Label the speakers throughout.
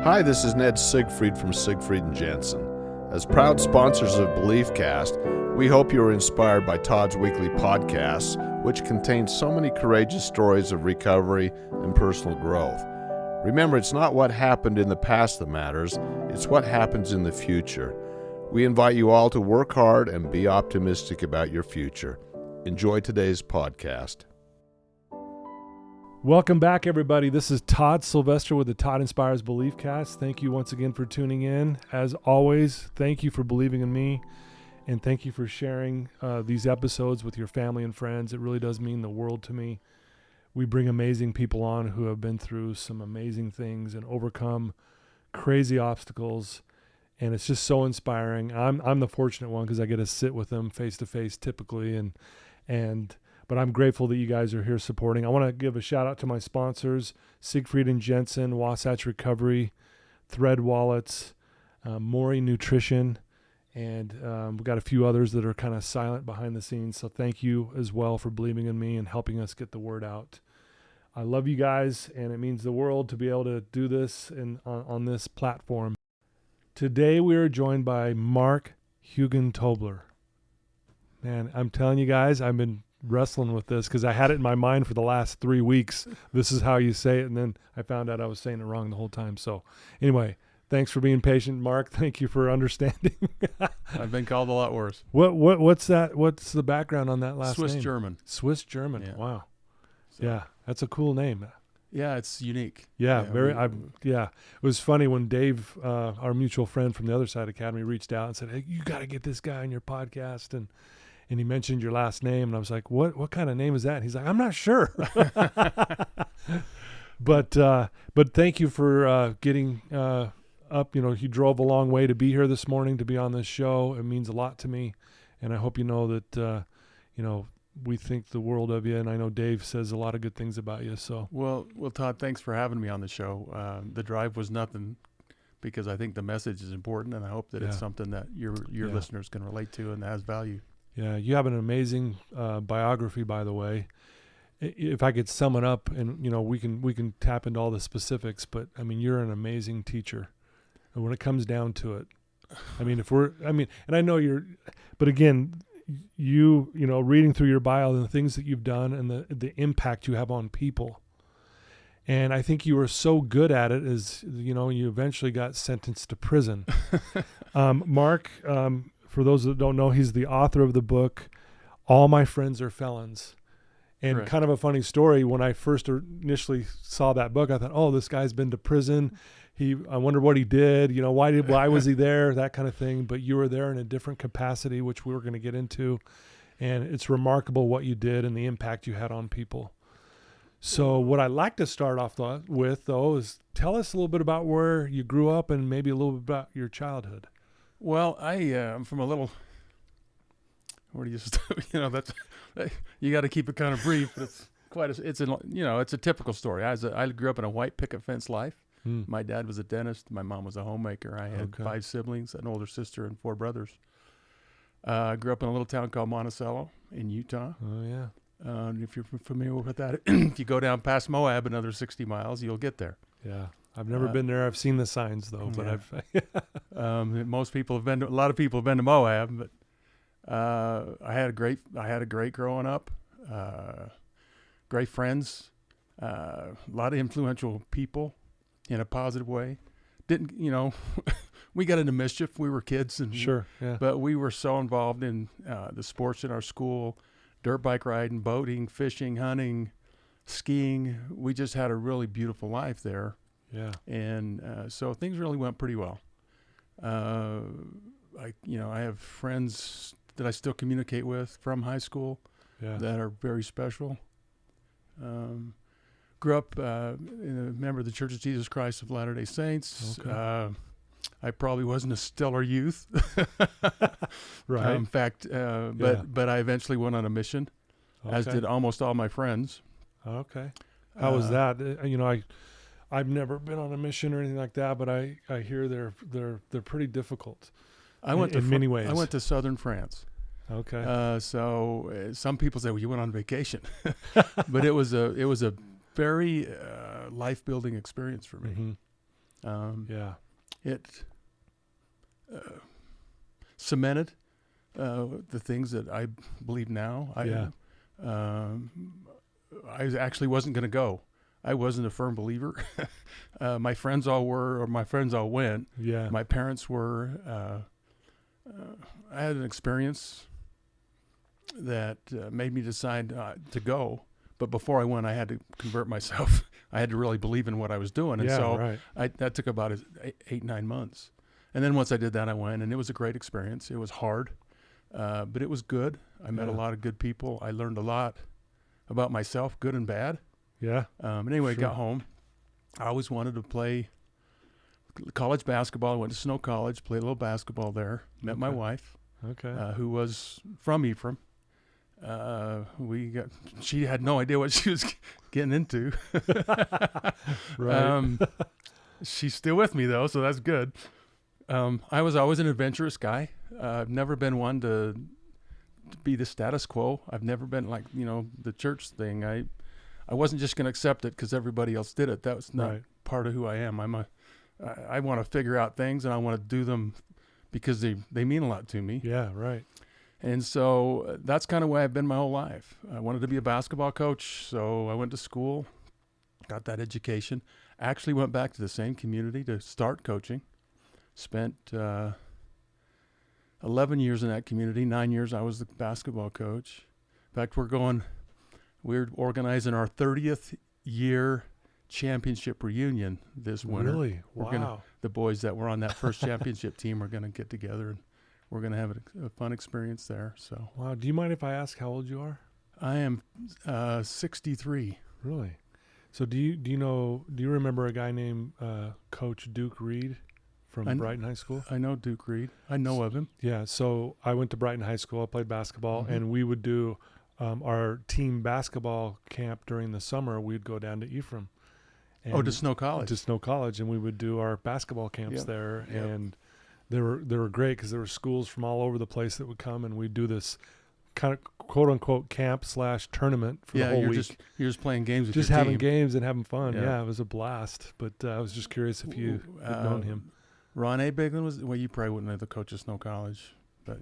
Speaker 1: Hi, this is Ned Siegfried from Siegfried & Jensen. As proud sponsors of BeliefCast, we hope you are inspired by Todd's weekly podcasts, which contain so many courageous stories of recovery and personal growth. Remember, it's not what happened in the past that matters, it's what happens in the future. We invite you all to work hard and be optimistic about your future. Enjoy today's podcast.
Speaker 2: Welcome back, everybody. This is Todd Sylvester with the Todd Inspires BeliefCast. Thank you once again for tuning in. As always, thank you for believing in me, and thank you for sharing these episodes with your family and friends. It really does mean the world to me. We bring amazing people on who have been through some amazing things and overcome crazy obstacles, and it's just so inspiring. I'm the fortunate one because I get to sit with them face to face typically, but I'm grateful that you guys are here supporting. I want to give a shout out to my sponsors, Siegfried & Jensen, Wasatch Recovery, Thread Wallets, Maury Nutrition, and we've got a few others that are kind of silent behind the scenes. So thank you as well for believing in me and helping us get the word out. I love you guys, and it means the world to be able to do this on this platform. Today we are joined by Mark Hugenbtobler. Man, I'm telling you guys, I've been wrestling with this because I had it in my mind for the last 3 weeks. This is how you say it, and then I found out I was saying it wrong the whole time. So anyway, thanks for being patient, Mark. Thank you for understanding.
Speaker 3: I've been called a lot worse.
Speaker 2: What's that? What's the background on that last name?
Speaker 3: Swiss German.
Speaker 2: Yeah. Wow.
Speaker 3: So,
Speaker 2: yeah, that's a cool name.
Speaker 3: Yeah, it's unique.
Speaker 2: Yeah, It was funny when Dave, our mutual friend from the Other Side Academy, reached out and said, "Hey, you got to get this guy on your podcast." And he mentioned your last name, and I was like, "What kind of name is that?" And he's like, "I'm not sure." But thank you for getting up. You know, you drove a long way to be here this morning to be on this show. It means a lot to me, and I hope you know that we think the world of you. And I know Dave says a lot of good things about you. So
Speaker 3: well, Todd, thanks for having me on the show. The drive was nothing, because I think the message is important, and I hope that it's something that your listeners can relate to and has value.
Speaker 2: Yeah, you have an amazing biography, by the way. If I could sum it up, and we can tap into all the specifics, but I mean, you're an amazing teacher. And when it comes down to it, I mean, and I know but again, reading through your bio and the things that you've done and the impact you have on people. And I think you were so good at it as, you eventually got sentenced to prison. Mark, for those that don't know, he's the author of the book, All My Friends Are Felons. And
Speaker 3: Correct.
Speaker 2: Kind of a funny story, when I first initially saw that book, I thought, oh, this guy's been to prison. I wonder what he did. Why was he there? That kind of thing. But you were there in a different capacity, which we were going to get into. And it's remarkable what you did and the impact you had on people. So what I'd like to start off with, is tell us a little bit about where you grew up and maybe a little bit about your childhood.
Speaker 3: Well, I'm from a little. Where do you that's you got to keep it kind of brief. But it's a typical story. I grew up in a white picket fence life. My dad was a dentist. My mom was a homemaker. I had 5 siblings, an older sister, and 4 brothers. I grew up in a little town called Monticello in Utah.
Speaker 2: Oh yeah.
Speaker 3: If you're familiar with that, if you go down past Moab another 60 miles, you'll get there.
Speaker 2: Yeah. I've never been there. I've seen the signs though, but
Speaker 3: a lot of people have been to Moab, but I had a great growing up, great friends, a lot of influential people in a positive way. We got into mischief. We were kids, and
Speaker 2: sure, yeah.
Speaker 3: But we were so involved in the sports in our school, dirt bike riding, boating, fishing, hunting, skiing. We just had a really beautiful life there.
Speaker 2: Yeah.
Speaker 3: And so things really went pretty well. I have friends that I still communicate with from high school that are very special. Grew up a member of the Church of Jesus Christ of Latter-day Saints.
Speaker 2: Okay.
Speaker 3: I probably wasn't a stellar youth.
Speaker 2: Right.
Speaker 3: In fact, but I eventually went on a mission, as did almost all my friends.
Speaker 2: Okay. How was that? I've never been on a mission or anything like that, but I hear they're pretty difficult. In many ways.
Speaker 3: I went to southern France.
Speaker 2: Okay.
Speaker 3: So some people say, well, you went on vacation, but it was a very life-building experience for me.
Speaker 2: Mm-hmm.
Speaker 3: It cemented the things that I believe now. I actually wasn't going to go. I wasn't a firm believer. My friends all were, or my friends all went.
Speaker 2: Yeah.
Speaker 3: My parents were. I had an experience that made me decide to go. But before I went, I had to convert myself. I had to really believe in what I was doing. And that took about 8-9 months. And then once I did that, I went, and it was a great experience. It was hard, but it was good. I met a lot of good people. I learned a lot about myself, good and bad.
Speaker 2: Yeah.
Speaker 3: Anyway, got home. I always wanted to play college basketball. I went to Snow College, played a little basketball there. Met my wife, who was from Ephraim. She had no idea what she was getting into.
Speaker 2: Right.
Speaker 3: She's still with me though, so that's good. I was always an adventurous guy. I've never been one to be the status quo. I've never been like, the church thing. I wasn't just going to accept it because everybody else did it. That was not part of who I am. I want to figure out things, and I want to do them because they mean a lot to me.
Speaker 2: Yeah, right.
Speaker 3: And so that's kind of where I've been my whole life. I wanted to be a basketball coach, so I went to school, got that education, actually went back to the same community to start coaching, spent 11 years in that community. 9 years I was the basketball coach. In fact, we're organizing our 30th year championship reunion this winter.
Speaker 2: Really? Wow.
Speaker 3: The boys that were on that first championship team are going to get together, and we're going to have a fun experience there. So.
Speaker 2: Wow. Do you mind if I ask how old you are?
Speaker 3: I am 63.
Speaker 2: Really? So do you remember a guy named Coach Duke Reed from Brighton High School?
Speaker 3: I know Duke Reed. I know of him.
Speaker 2: Yeah. So I went to Brighton High School. I played basketball, and we would do our team basketball camp during the summer. We'd go down to Ephraim.
Speaker 3: To Snow College.
Speaker 2: To Snow College, and we would do our basketball camps there, and they were great because there were schools from all over the place that would come, and we'd do this kind of quote unquote camp / tournament for the whole week.
Speaker 3: You're just playing games with
Speaker 2: just
Speaker 3: your
Speaker 2: having
Speaker 3: team.
Speaker 2: games and having fun. Yeah, it was a blast. But I was just curious if you had known him.
Speaker 3: Ron A. Biglin you probably wouldn't know the coach of Snow College, but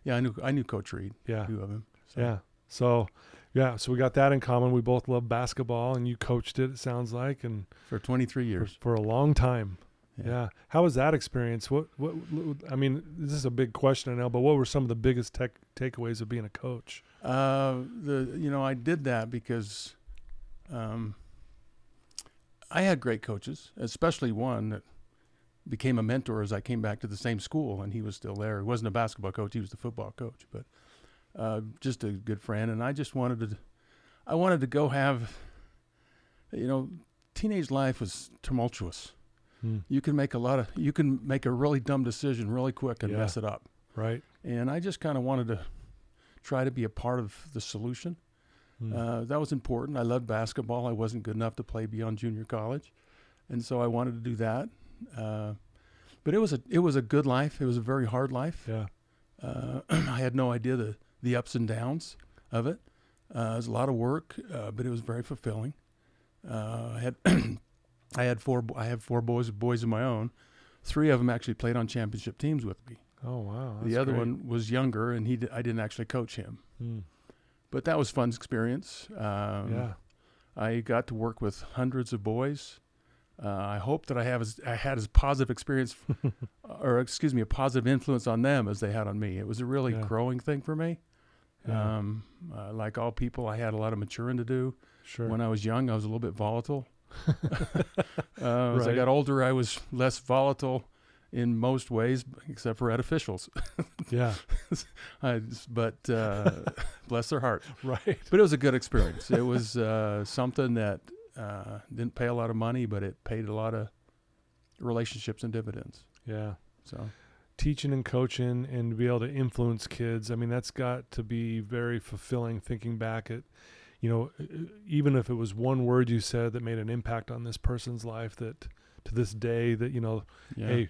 Speaker 3: I knew Coach Reed.
Speaker 2: Yeah,
Speaker 3: knew of him. So.
Speaker 2: Yeah. So we got that in common. We both love basketball, and you coached it sounds like, and
Speaker 3: for 23 years,
Speaker 2: for a long time. Yeah. How was that experience? What? I mean, this is a big question I know, but what were some of the biggest takeaways of being a coach?
Speaker 3: I did that because, I had great coaches, especially one that became a mentor as I came back to the same school, and he was still there. He wasn't a basketball coach; he was the football coach, but. Just a good friend, and I just wanted to go have, teenage life was tumultuous. You can make a really dumb decision really quick and mess it up.
Speaker 2: Right.
Speaker 3: And I just kind of wanted to try to be a part of the solution. That was important. I loved basketball. I wasn't good enough to play beyond junior college, and so I wanted to do that. But it was a good life. It was a very hard life.
Speaker 2: Yeah.
Speaker 3: I had no idea the ups and downs of it. It was a lot of work, but it was very fulfilling. I have four boys of my own. 3 of them actually played on championship teams with me.
Speaker 2: Oh wow!
Speaker 3: The other one was younger, and I didn't actually coach him. But that was a fun experience. I got to work with hundreds of boys. I hope that I had as positive experience, a positive influence on them as they had on me. It was a really growing thing for me.
Speaker 2: Yeah.
Speaker 3: Like all people, I had a lot of maturing to do.
Speaker 2: Sure.
Speaker 3: When I was young, I was a little bit volatile. As I got older, I was less volatile in most ways, except for at officials.
Speaker 2: Yeah.
Speaker 3: But bless their heart.
Speaker 2: Right.
Speaker 3: But it was a good experience. It was something that didn't pay a lot of money, but it paid a lot of relationships and dividends.
Speaker 2: Yeah.
Speaker 3: So
Speaker 2: teaching and coaching and to be able to influence kids, I mean, that's got to be very fulfilling thinking back at, even if it was one word you said that made an impact on this person's life that to this day that, hey,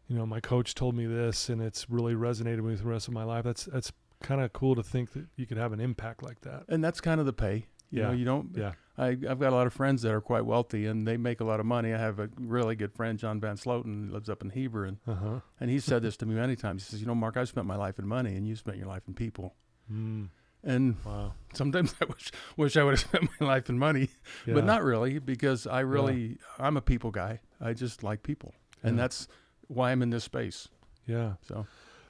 Speaker 2: my coach told me this and it's really resonated with me the rest of my life. That's kind of cool to think that you could have an impact like that.
Speaker 3: And that's kind of the pay. You know, you don't.
Speaker 2: Yeah.
Speaker 3: I've got a lot of friends that are quite wealthy, and they make a lot of money. I have a really good friend, John Van Sloten, who lives up in Heber, and he said this to me many times. He says, Mark, I've spent my life in money, and you spent your life in people.
Speaker 2: Mm.
Speaker 3: And
Speaker 2: Wow.
Speaker 3: sometimes I wish I would have spent my life in money, but not really, because I'm a people guy. I just like people, and that's why I'm in this space.
Speaker 2: Yeah.
Speaker 3: So.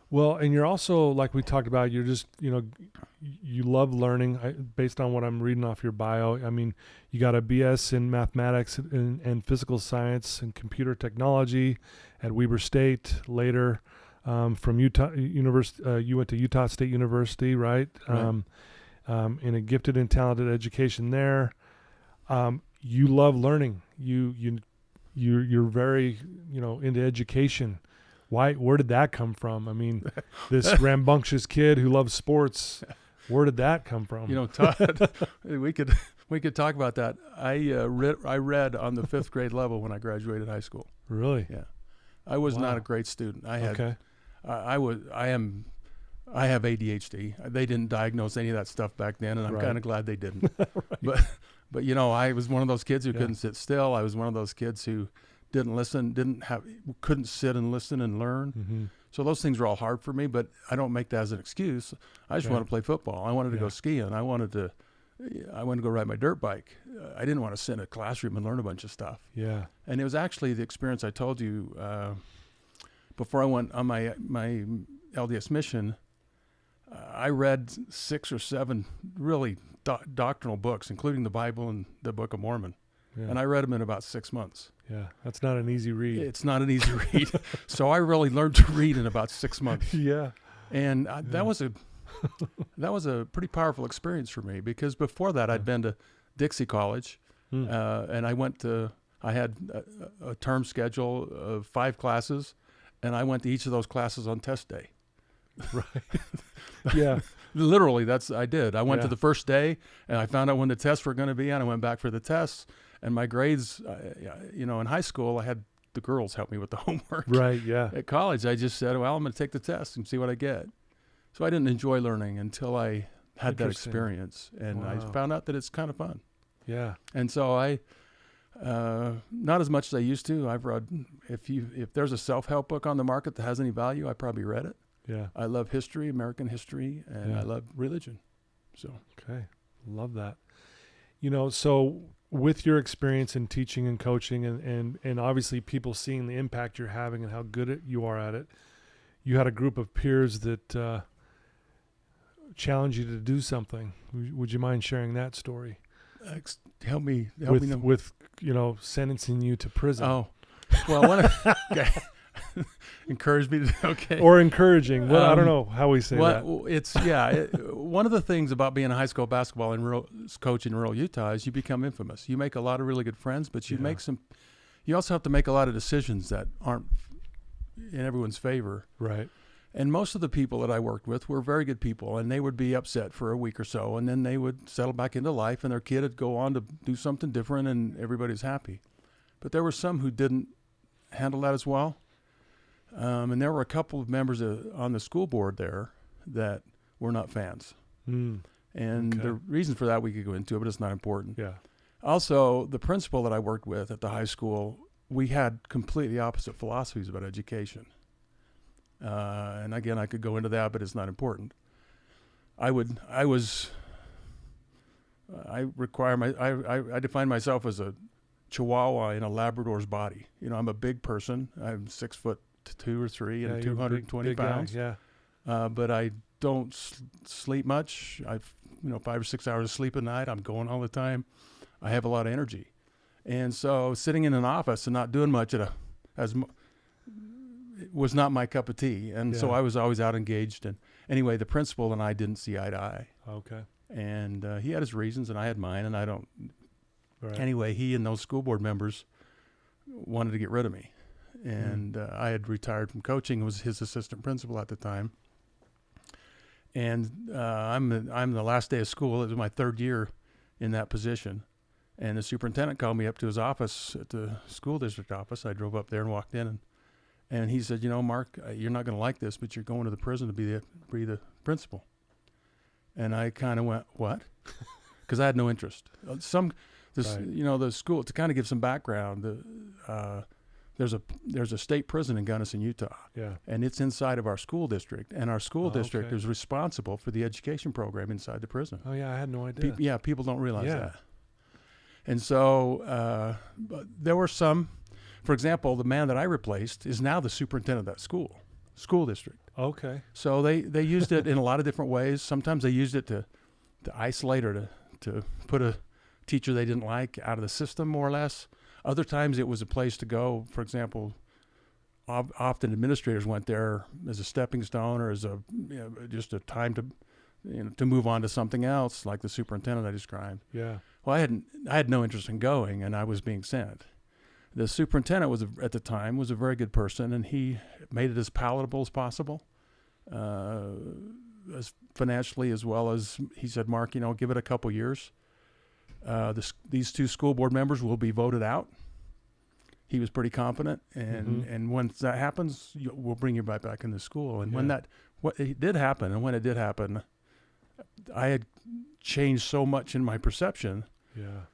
Speaker 2: Well, and you're also, like we talked about, you're just, you love learning. Based on what I'm reading off your bio, I mean, you got a BS in mathematics and physical science and computer technology at Weber State. Later, from Utah University, you went to Utah State University, right?
Speaker 3: Right.
Speaker 2: In a gifted and talented education there. You love learning. You're very, into education. Where did that come from? I mean, this rambunctious kid who loves sports, where did that come from?
Speaker 3: Todd, we could talk about that. I read on the 5th grade level when I graduated high school.
Speaker 2: Really?
Speaker 3: Yeah. I was not a great student. I had,
Speaker 2: okay.
Speaker 3: I have ADHD. They didn't diagnose any of that stuff back then, and I'm kind of glad they didn't.
Speaker 2: Right.
Speaker 3: But I was one of those kids who couldn't sit still. I was one of those kids who didn't listen, couldn't sit and listen and learn.
Speaker 2: Mm-hmm.
Speaker 3: So those things were all hard for me, but I don't make that as an excuse. I just want to play football. I wanted to go skiing. I wanted to go ride my dirt bike. I didn't want to sit in a classroom and learn a bunch of stuff.
Speaker 2: Yeah.
Speaker 3: And it was actually the experience I told you before I went on my LDS mission. I read 6 or 7 really doctrinal books, including the Bible and the Book of Mormon. Yeah. And I read them in about 6 months.
Speaker 2: Yeah, that's not an easy read.
Speaker 3: It's not an easy read. So I really learned to read in about 6 months.
Speaker 2: Yeah.
Speaker 3: And that was a pretty powerful experience for me, because before that I'd been to Dixie College, and I had a term schedule of 5 classes, and I went to each of those classes on test day.
Speaker 2: Right. Yeah.
Speaker 3: Literally, I did. I went to the first day, and I found out when the tests were going to be, and I went back for the tests. And my grades, in high school, I had the girls help me with the homework.
Speaker 2: Right, yeah.
Speaker 3: At college, I just said, well, I'm going to take the test and see what I get. So I didn't enjoy learning until I had that experience. And I found out that it's kind of fun.
Speaker 2: Yeah.
Speaker 3: And so I, not as much as I used to. I've read, if there's a self-help book on the market that has any value, I probably read it.
Speaker 2: Yeah.
Speaker 3: I love history, American history, and I love religion. So.
Speaker 2: Okay. Love that. So with your experience in teaching and coaching and obviously people seeing the impact you're having and how good you are at it, you had a group of peers that challenged you to do something. Would you mind sharing that story?
Speaker 3: Help me
Speaker 2: with sentencing you to prison.
Speaker 3: Oh, well, encourage me to, okay.
Speaker 2: Or encouraging. Well, I don't know how we say that.
Speaker 3: It's, one of the things about being a high school basketball coach in rural Utah is you become infamous. You make a lot of really good friends, but you also have to make a lot of decisions that aren't in everyone's favor.
Speaker 2: Right.
Speaker 3: And most of the people that I worked with were very good people, and they would be upset for a week or so, and then they would settle back into life, and their kid would go on to do something different, and everybody's happy. But there were some who didn't handle that as well. And there were a couple of members on the school board there that were not fans. And the reason for that we could go into, but it's not important.
Speaker 2: Yeah.
Speaker 3: Also, the principal that I worked with at the high school, we had completely opposite philosophies about education. And again, I could go into that, but it's not important. I define myself as a Chihuahua in a Labrador's body. I'm a big person. I'm 6'2" or 3" and 220 pounds.
Speaker 2: Guy,
Speaker 3: but I don't sleep much. I've 5 or 6 hours of sleep a night. I'm going all the time. I have a lot of energy, and so sitting in an office and not doing much was not my cup of tea. And so I was always out engaged. And anyway, the principal and I didn't see eye to eye.
Speaker 2: Okay.
Speaker 3: And he had his reasons, and I had mine. And I don't.
Speaker 2: Right.
Speaker 3: Anyway, he and those school board members wanted to get rid of me. And I had retired from coaching, was his assistant principal at the time. And I'm the last day of school. It was my 3rd year in that position. And the superintendent called me up to his office at the school district office. I drove up there and walked in, and he said, Mark, you're not going to like this, but you're going to the prison to be the principal. And I kind of went, what? Because I had no interest. This,
Speaker 2: Right.
Speaker 3: you know, the school, to kind of give some background, there's a state prison in Gunnison, Utah,
Speaker 2: Yeah.
Speaker 3: and it's inside of our school district, and our school district
Speaker 2: okay.
Speaker 3: is responsible for the education program inside the prison.
Speaker 2: Oh yeah, I had no idea.
Speaker 3: People don't realize
Speaker 2: Yeah.
Speaker 3: that. And so but there were some, for example, the man that I replaced is now the superintendent of that school district.
Speaker 2: Okay.
Speaker 3: So they used it in a lot of different ways. Sometimes they used it to isolate or to put a teacher they didn't like out of the system, more or less. Other times it was a place to go. For example, often administrators went there as a stepping stone or as just a time to move on to something else, like the superintendent I described.
Speaker 2: Yeah.
Speaker 3: Well, I had no interest in going, and I was being sent. The superintendent at the time was a very good person, and he made it as palatable as possible, as financially as well as he said, Mark, give it a couple years. These 2 school board members will be voted out. He was pretty confident, and when that happens, we'll bring you right back in the school. And when it did happen, I had changed so much in my perception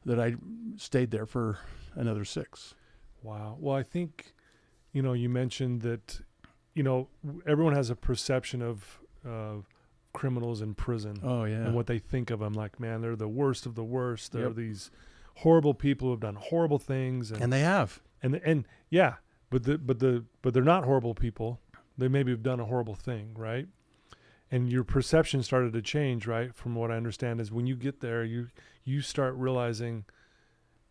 Speaker 3: that I stayed there for another 6.
Speaker 2: Wow. Well, I think, you mentioned that, everyone has a perception of criminals in prison.
Speaker 3: Oh, yeah.
Speaker 2: And what they think of them, like, man, they're the worst of the worst. They're these horrible people who have done horrible things.
Speaker 3: And they have.
Speaker 2: And yeah, but they're not horrible people. They maybe have done a horrible thing, right? And your perception started to change, right? From what I understand is when you get there, you start realizing,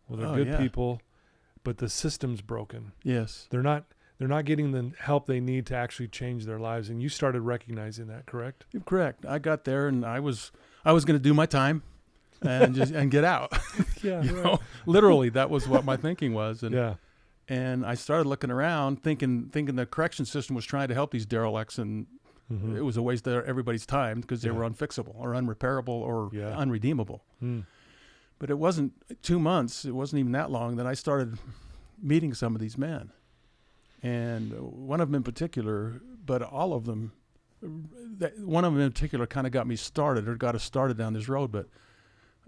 Speaker 2: well, they're good people, but the system's broken.
Speaker 3: Yes.
Speaker 2: They're not getting the help they need to actually change their lives. And you started recognizing that, correct?
Speaker 3: Correct. I got there and I was going to do my time and get out.
Speaker 2: Yeah.
Speaker 3: Literally that was what my thinking was. And,
Speaker 2: and
Speaker 3: I started looking around thinking the correction system was trying to help these derelicts, and it was a waste of everybody's time because they were unfixable or unrepairable or unredeemable. But it wasn't 2 months. It wasn't even that long that I started meeting some of these men. And one of them in particular, but all of them, one of them in particular kind of got me started or got us started down this road. But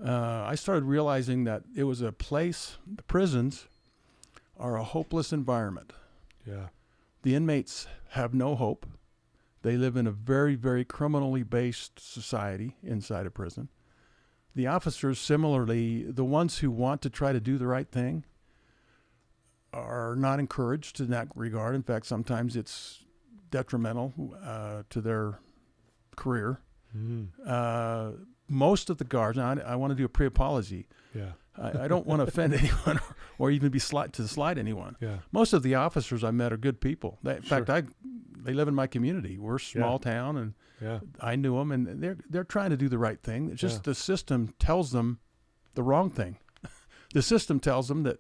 Speaker 3: I started realizing that it was a place, the prisons are a hopeless environment.
Speaker 2: Yeah.
Speaker 3: The inmates have no hope. They live in a very, very criminally based society inside a prison. The officers, similarly, the ones who want to try to do the right thing, are not encouraged in that regard. In fact, sometimes it's detrimental to their career. Most of the guards, now I want to do a pre-apology.
Speaker 2: Yeah.
Speaker 3: I don't want to offend anyone or even be slight anyone.
Speaker 2: Yeah.
Speaker 3: Most of the officers I met are good people. In fact, they live in my community. We're a small town, and I knew them, and they're trying to do the right thing. It's just the system tells them the wrong thing. The system tells them that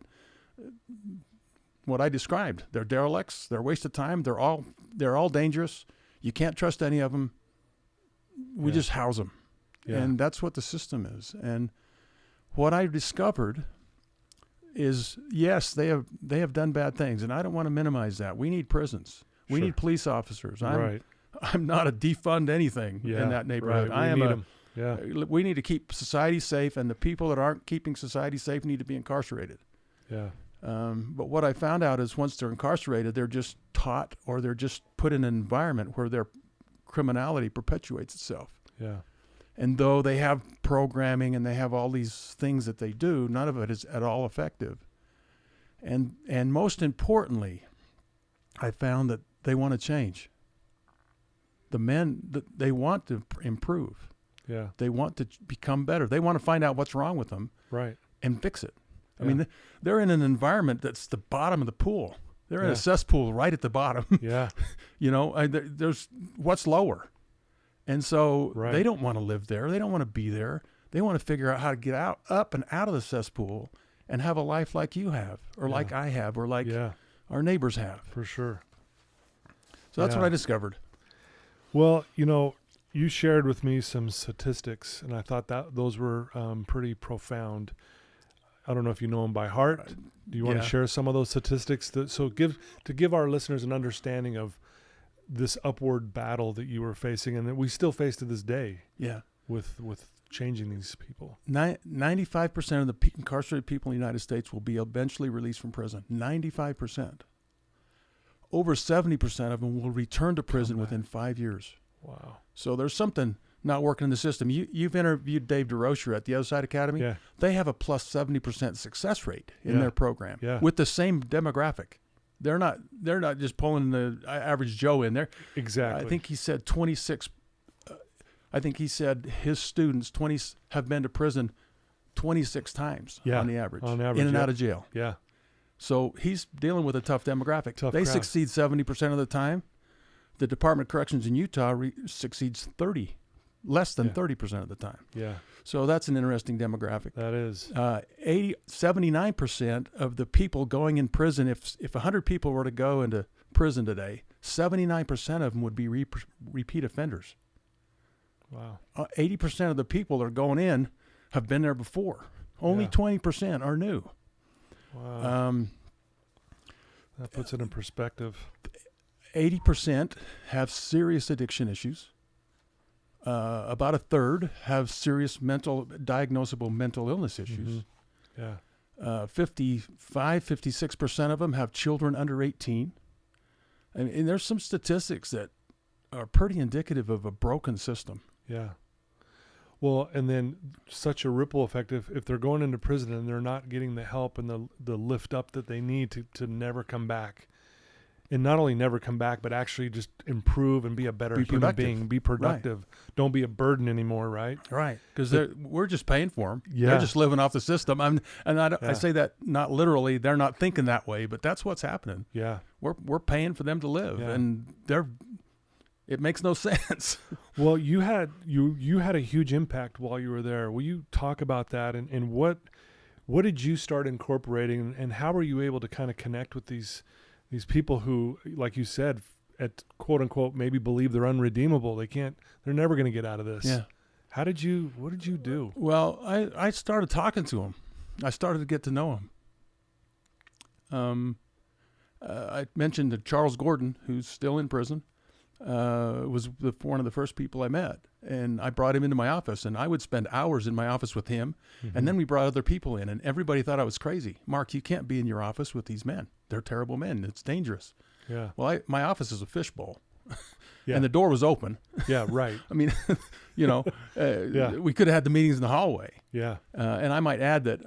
Speaker 3: what I described. They're derelicts. They're a waste of time. They're all dangerous. You can't trust any of them. We just house them. Yeah. And that's what the system is. And what I discovered is, yes, they have done bad things, and I don't want to minimize that. We need prisons. We need police officers. I'm not a defund anything in that neighborhood.
Speaker 2: Right.
Speaker 3: We need to keep society safe, and the people that aren't keeping society safe need to be incarcerated.
Speaker 2: Yeah.
Speaker 3: But what I found out is once they're incarcerated, they're just taught or they're just put in an environment where their criminality perpetuates itself.
Speaker 2: Yeah.
Speaker 3: And though they have programming and they have all these things that they do, none of it is at all effective. And most importantly, I found that they want to change. The men, they want to improve.
Speaker 2: Yeah.
Speaker 3: They want to become better. They want to find out what's wrong with them.
Speaker 2: Right.
Speaker 3: And fix it. I mean, they're in an environment that's the bottom of the pool. They're in a cesspool right at the bottom.
Speaker 2: Yeah.
Speaker 3: There's what's lower. And so they don't want to live there. They don't want to be there. They want to figure out how to get up and out of the cesspool and have a life like you have, or like I have, or like our neighbors have.
Speaker 2: For sure.
Speaker 3: So that's what I discovered.
Speaker 2: Well, you shared with me some statistics, and I thought that those were pretty profound. I don't know if you know them by heart. Do you want to share some of those statistics to give our listeners an understanding of this upward battle that you were facing and that we still face to this day?
Speaker 3: Yeah.
Speaker 2: With changing these people.
Speaker 3: 95% of the incarcerated people in the United States will be eventually released from prison. 95%. Over 70% of them will return to prison within 5 years.
Speaker 2: Wow.
Speaker 3: So there's something not working in the system. You've interviewed Dave DeRocher at the Other Side Academy.
Speaker 2: Yeah.
Speaker 3: They have a plus 70% success rate in their program with the same demographic. They're not just pulling the average Joe in there.
Speaker 2: Exactly.
Speaker 3: I think he said 26. I think he said his students have been to prison 26 times on the average, in and out of jail.
Speaker 2: Yeah.
Speaker 3: So he's dealing with a tough demographic.
Speaker 2: Tough
Speaker 3: they
Speaker 2: crowd.
Speaker 3: Succeed 70% of the time. The Department of Corrections in Utah succeeds less than 30% of the time.
Speaker 2: Yeah.
Speaker 3: So that's an interesting demographic.
Speaker 2: That is.
Speaker 3: 79% of the people going in prison, if 100 people were to go into prison today, 79% of them would be repeat offenders.
Speaker 2: Wow.
Speaker 3: 80% of the people that are going in have been there before. Only 20% are new.
Speaker 2: Wow. That puts it in perspective.
Speaker 3: 80% have serious addiction issues. About a third have serious diagnosable mental illness issues.
Speaker 2: Yeah.
Speaker 3: 56% of them have children under 18. And there's some statistics that are pretty indicative of a broken system.
Speaker 2: Yeah. Well, and then such a ripple effect if they're going into prison and they're not getting the help and the lift up that they need to never come back. And not only never come back, but actually just improve and be a better human being. Be productive. Right. Don't be a burden anymore, right?
Speaker 3: Right. Because we're just paying for them.
Speaker 2: Yeah.
Speaker 3: They're just living off the system. I say that not literally. They're not thinking that way, but that's what's happening.
Speaker 2: Yeah.
Speaker 3: We're paying for them to live, and it makes no sense.
Speaker 2: Well, you had a huge impact while you were there. Will you talk about that and what did you start incorporating, and how were you able to kind of connect with these people who, like you said, at quote unquote, maybe believe they're unredeemable. They're never going to get out of this.
Speaker 3: Yeah.
Speaker 2: What did you do?
Speaker 3: Well, I started talking to them. I started to get to know them. I mentioned that Charles Gordon, who's still in prison, was one of the first people I met. And I brought him into my office, and I would spend hours in my office with him. Mm-hmm. And then we brought other people in, and everybody thought I was crazy. Mark, you can't be in your office with these men. They're terrible men. It's dangerous.
Speaker 2: Yeah.
Speaker 3: Well, my office is a fishbowl, and the door was open.
Speaker 2: Yeah, right.
Speaker 3: I mean, we could have had the meetings in the hallway.
Speaker 2: Yeah.
Speaker 3: And I might add that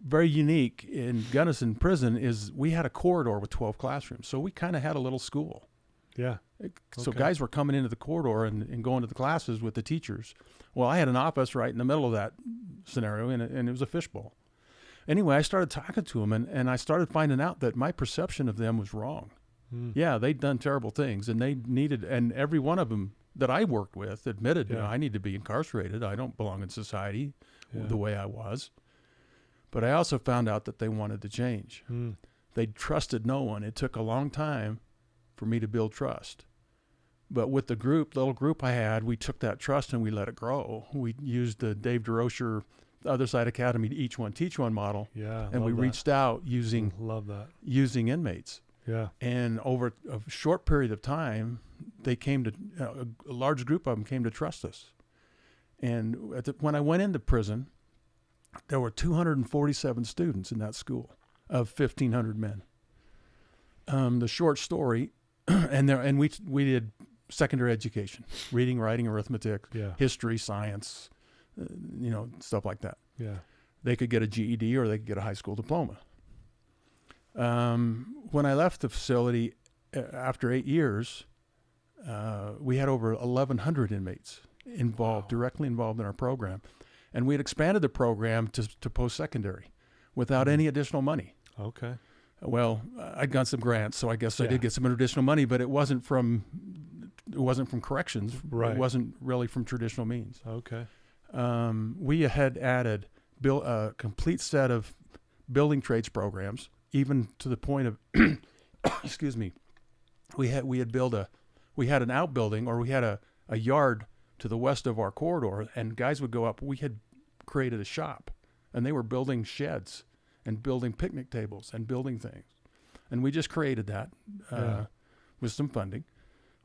Speaker 3: very unique in Gunnison Prison is we had a corridor with 12 classrooms. So we kind of had a little school.
Speaker 2: Yeah.
Speaker 3: So guys were coming into the corridor and going to the classes with the teachers. Well, I had an office right in the middle of that scenario, and it was a fishbowl. Anyway, I started talking to them, and I started finding out that my perception of them was wrong. Mm. Yeah, they'd done terrible things, and and every one of them that I worked with admitted, I need to be incarcerated. I don't belong in society the way I was. But I also found out that they wanted to change. Mm. They trusted no one. It took a long time for me to build trust. But with the little group I had, we took that trust and we let it grow. We used the Dave DeRocher, the Other Side Academy, Each One Teach One model. Yeah, and we reached out using inmates.
Speaker 2: Yeah.
Speaker 3: And over a short period of time, they came to a large group of them came to trust us. And when I went into prison, there were 247 students in that school of 1,500 men. The short story, and we did secondary education, reading, writing, arithmetic, history, science, stuff like that.
Speaker 2: Yeah.
Speaker 3: They could get a GED or they could get a high school diploma. When I left the facility after 8 years, we had over 1,100 inmates directly involved in our program. And we had expanded the program to post-secondary without any additional money.
Speaker 2: Okay.
Speaker 3: Well, I'd got some grants, so I guess I did get some additional money, but it wasn't from corrections.
Speaker 2: Right.
Speaker 3: It wasn't really from traditional means.
Speaker 2: Okay.
Speaker 3: We had added a complete set of building trades programs, even to the point of, excuse me, we had an outbuilding, or we had a yard to the west of our corridor, and guys would go up. We had created a shop, and they were building sheds and building picnic tables and building things. And we just created that with some funding.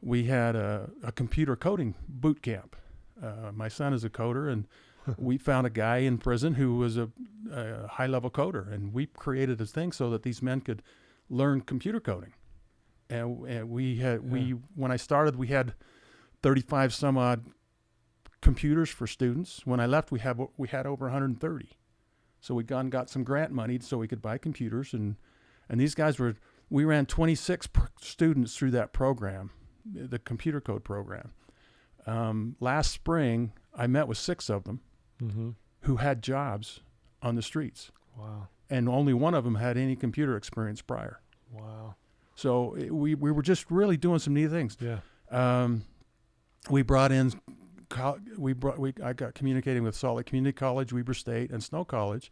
Speaker 3: We had a computer coding boot camp My son is a coder, and we found a guy in prison who was a high-level coder, and we created this thing so that these men could learn computer coding. And when I started, we had 35 some odd computers for students. When I left, we had over 130. So we got some grant money so we could buy computers, and these guys we ran 26 students through that program, the computer code program. Last spring, I met with 6 of them who had jobs on the streets.
Speaker 2: Wow.
Speaker 3: And only one of them had any computer experience prior.
Speaker 2: Wow.
Speaker 3: So we were just really doing some neat things.
Speaker 2: Yeah.
Speaker 3: We brought in, I got communicating with Salt Lake Community College, Weber State, and Snow College,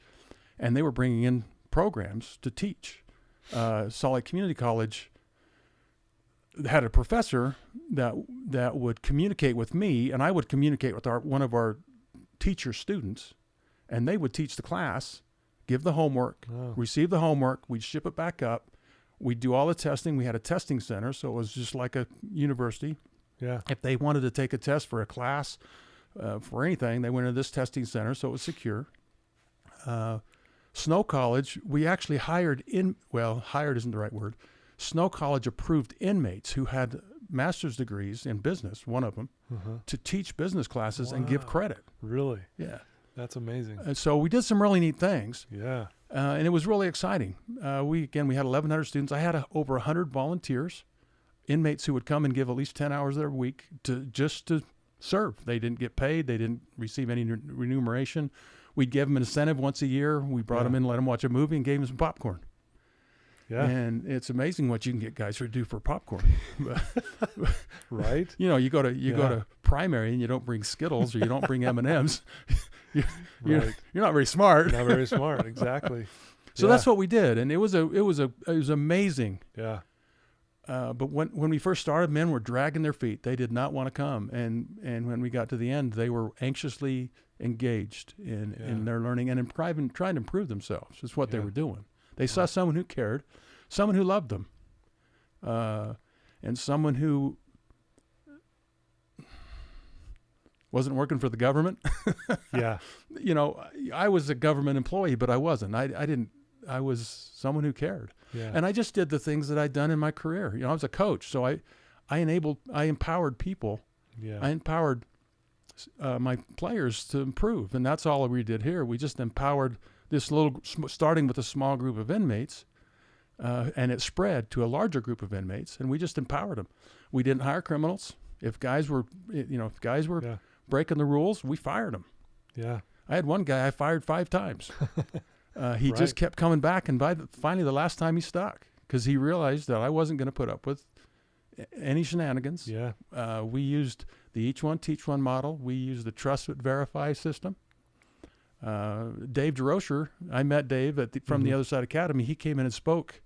Speaker 3: and they were bringing in programs to teach. Salt Lake Community College had a professor that would communicate with me, and I would communicate with one of our teacher students, and they would teach the class, give the homework, receive the homework, we'd ship it back up, we'd do all the testing. We had a testing center, so it was just like a university.
Speaker 2: Yeah.
Speaker 3: If they wanted to take a test for a class, for anything, they went to this testing center, so it was secure. Snow College, we actually hired isn't the right word. Snow College approved inmates who had master's degrees in business, one of them, to teach business classes and give credit.
Speaker 2: Really?
Speaker 3: Yeah.
Speaker 2: That's amazing.
Speaker 3: And so we did some really neat things.
Speaker 2: Yeah.
Speaker 3: And it was really exciting. We had 1,100 students. I had over 100 volunteers, inmates who would come and give at least 10 hours every week just to serve. They didn't get paid. They didn't receive any remuneration. We'd give them an incentive once a year. We brought them in, let them watch a movie, and gave them some popcorn.
Speaker 2: Yeah.
Speaker 3: And it's amazing what you can get guys to do for popcorn.
Speaker 2: Right?
Speaker 3: You go to primary and you don't bring Skittles or you don't bring M&Ms. You're not very smart.
Speaker 2: Not very smart. Exactly.
Speaker 3: So that's what we did, and it was amazing.
Speaker 2: Yeah.
Speaker 3: But when we first started, men were dragging their feet. They did not want to come, and when we got to the end, they were anxiously engaged in their learning and trying to improve themselves. Is what they were doing. They saw someone who cared, someone who loved them, and someone who wasn't working for the government.
Speaker 2: Yeah.
Speaker 3: I was a government employee, but I wasn't. I was someone who cared.
Speaker 2: Yeah.
Speaker 3: And I just did the things that I'd done in my career. I was a coach, so I empowered people.
Speaker 2: Yeah.
Speaker 3: I empowered my players to improve, and that's all we did here. We just empowered this starting with a small group of inmates, and it spread to a larger group of inmates, and we just empowered them. We didn't hire criminals. If guys were breaking the rules, we fired them.
Speaker 2: Yeah.
Speaker 3: I had one guy I fired 5 times. He just kept coming back, and finally the last time he stuck because he realized that I wasn't going to put up with any shenanigans.
Speaker 2: Yeah.
Speaker 3: We used the Each One Teach One model. We used the Trust But Verify system. Dave DeRocher, I met Dave from the Other Side Academy. He came in and spoke,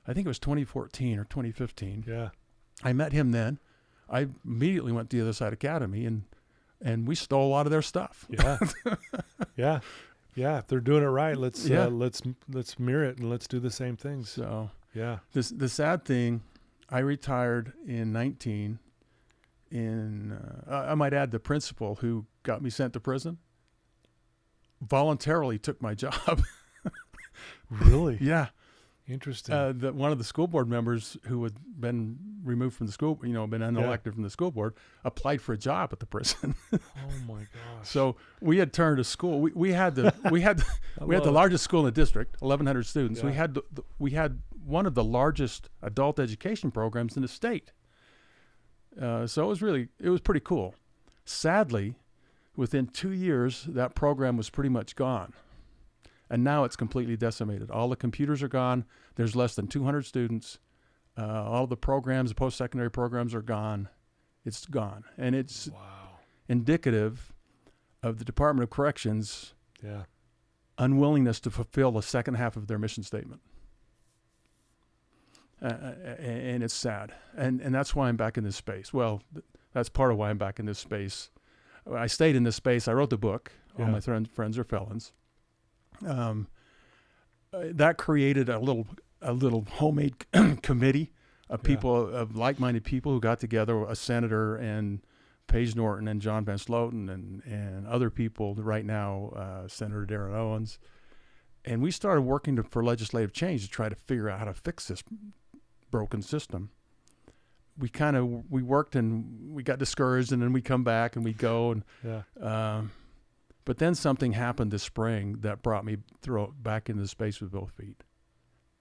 Speaker 3: I think it was 2014 or 2015.
Speaker 2: Yeah.
Speaker 3: I met him then. I immediately went to the Other Side Academy, and we stole a lot of their stuff.
Speaker 2: Yeah. Yeah. Yeah. If they're doing it right, let's mirror it and let's do the same things.
Speaker 3: So
Speaker 2: yeah.
Speaker 3: The sad thing, I retired in 19. I might add, the principal who got me sent to prison voluntarily took my job.
Speaker 2: Really?
Speaker 3: Yeah.
Speaker 2: Interesting.
Speaker 3: One of the school board members who had been removed from the school, been unelected from the school board, applied for a job at the prison.
Speaker 2: Oh my gosh.
Speaker 3: So we had turned a school. We had the largest school in the district, 1,100 students.
Speaker 2: Yeah.
Speaker 3: We had one of the largest adult education programs in the state. So it was pretty cool. Sadly, within 2 years, that program was pretty much gone. And now it's completely decimated. All the computers are gone. There's less than 200 students. All the programs, the post-secondary programs are gone. It's gone. And it's indicative of the Department of Corrections' unwillingness to fulfill the second half of their mission statement. And it's sad. And that's why I'm back in this space. Well, that's part of why I'm back in this space. I stayed in this space. I wrote the book, All My Friends Are Felons. That created a little homemade committee of people, of like-minded people who got together, a senator and Paige Norton and John Van Sloten and other people right now, Senator Darren Owens. And we started working for legislative change to try to figure out how to fix this broken system. We worked and we got discouraged, and then we come back and we go. And but then something happened this spring that brought me back into the space with both feet.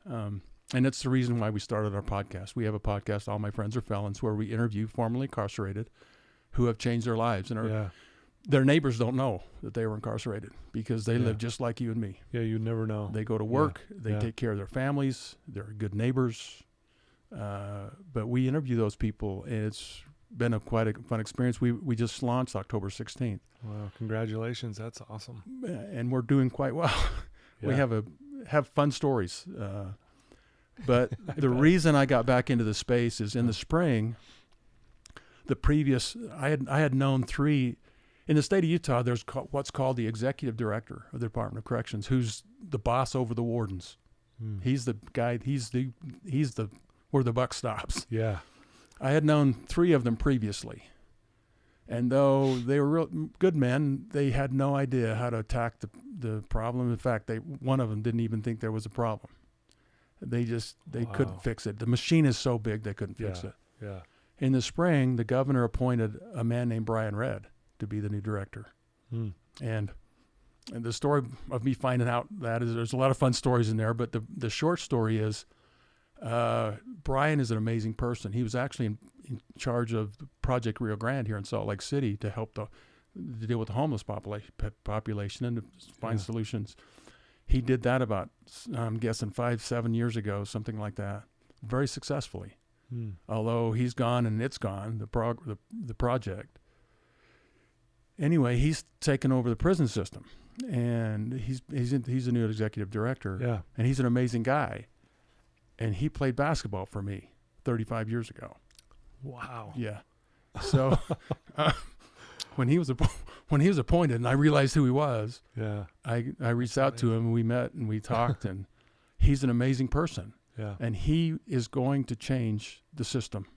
Speaker 3: And it's the reason why we started our podcast. We have a podcast, All My Friends Are Felons, where we interview formerly incarcerated who have changed their lives. And their neighbors don't know that they were incarcerated because they live just like you and me.
Speaker 2: Yeah, you never know.
Speaker 3: They go to work. They take care of their families. They're good neighbors. But we interview those people, and it's been quite a fun experience. We just launched October 16th.
Speaker 2: Wow, congratulations. That's awesome.
Speaker 3: And we're doing quite well. We have fun stories. But the reason I got back into the space is in the spring, I had known 3 in the state of Utah. There's what's called the executive director of the Department of Corrections, who's the boss over the wardens. He's the guy. He's the where the buck stops.
Speaker 2: Yeah.
Speaker 3: I had known 3 of them previously, and though they were real good men, they had no idea how to attack the problem. In fact, one of them didn't even think there was a problem. They couldn't fix it. The machine is so big they couldn't fix it.
Speaker 2: Yeah.
Speaker 3: In the spring, the governor appointed a man named Brian Redd to be the new director. And the story of me finding out that is, there's a lot of fun stories in there, but the short story is Brian is an amazing person. He was actually in charge of Project Rio Grande here in Salt Lake City to help to deal with the homeless population and to find solutions. He did that about, I'm guessing, 5-7 years ago, something like that, very successfully. Although he's gone and it's gone, the project. Anyway, he's taken over the prison system, and he's a new executive director.
Speaker 2: Yeah.
Speaker 3: And he's an amazing guy. And he played basketball for me 35 years ago.
Speaker 2: Wow.
Speaker 3: Yeah. So when he was appointed, and I realized who he was, I reached out to him, and we met and we talked, and he's an amazing person.
Speaker 2: Yeah.
Speaker 3: And he is going to change the system.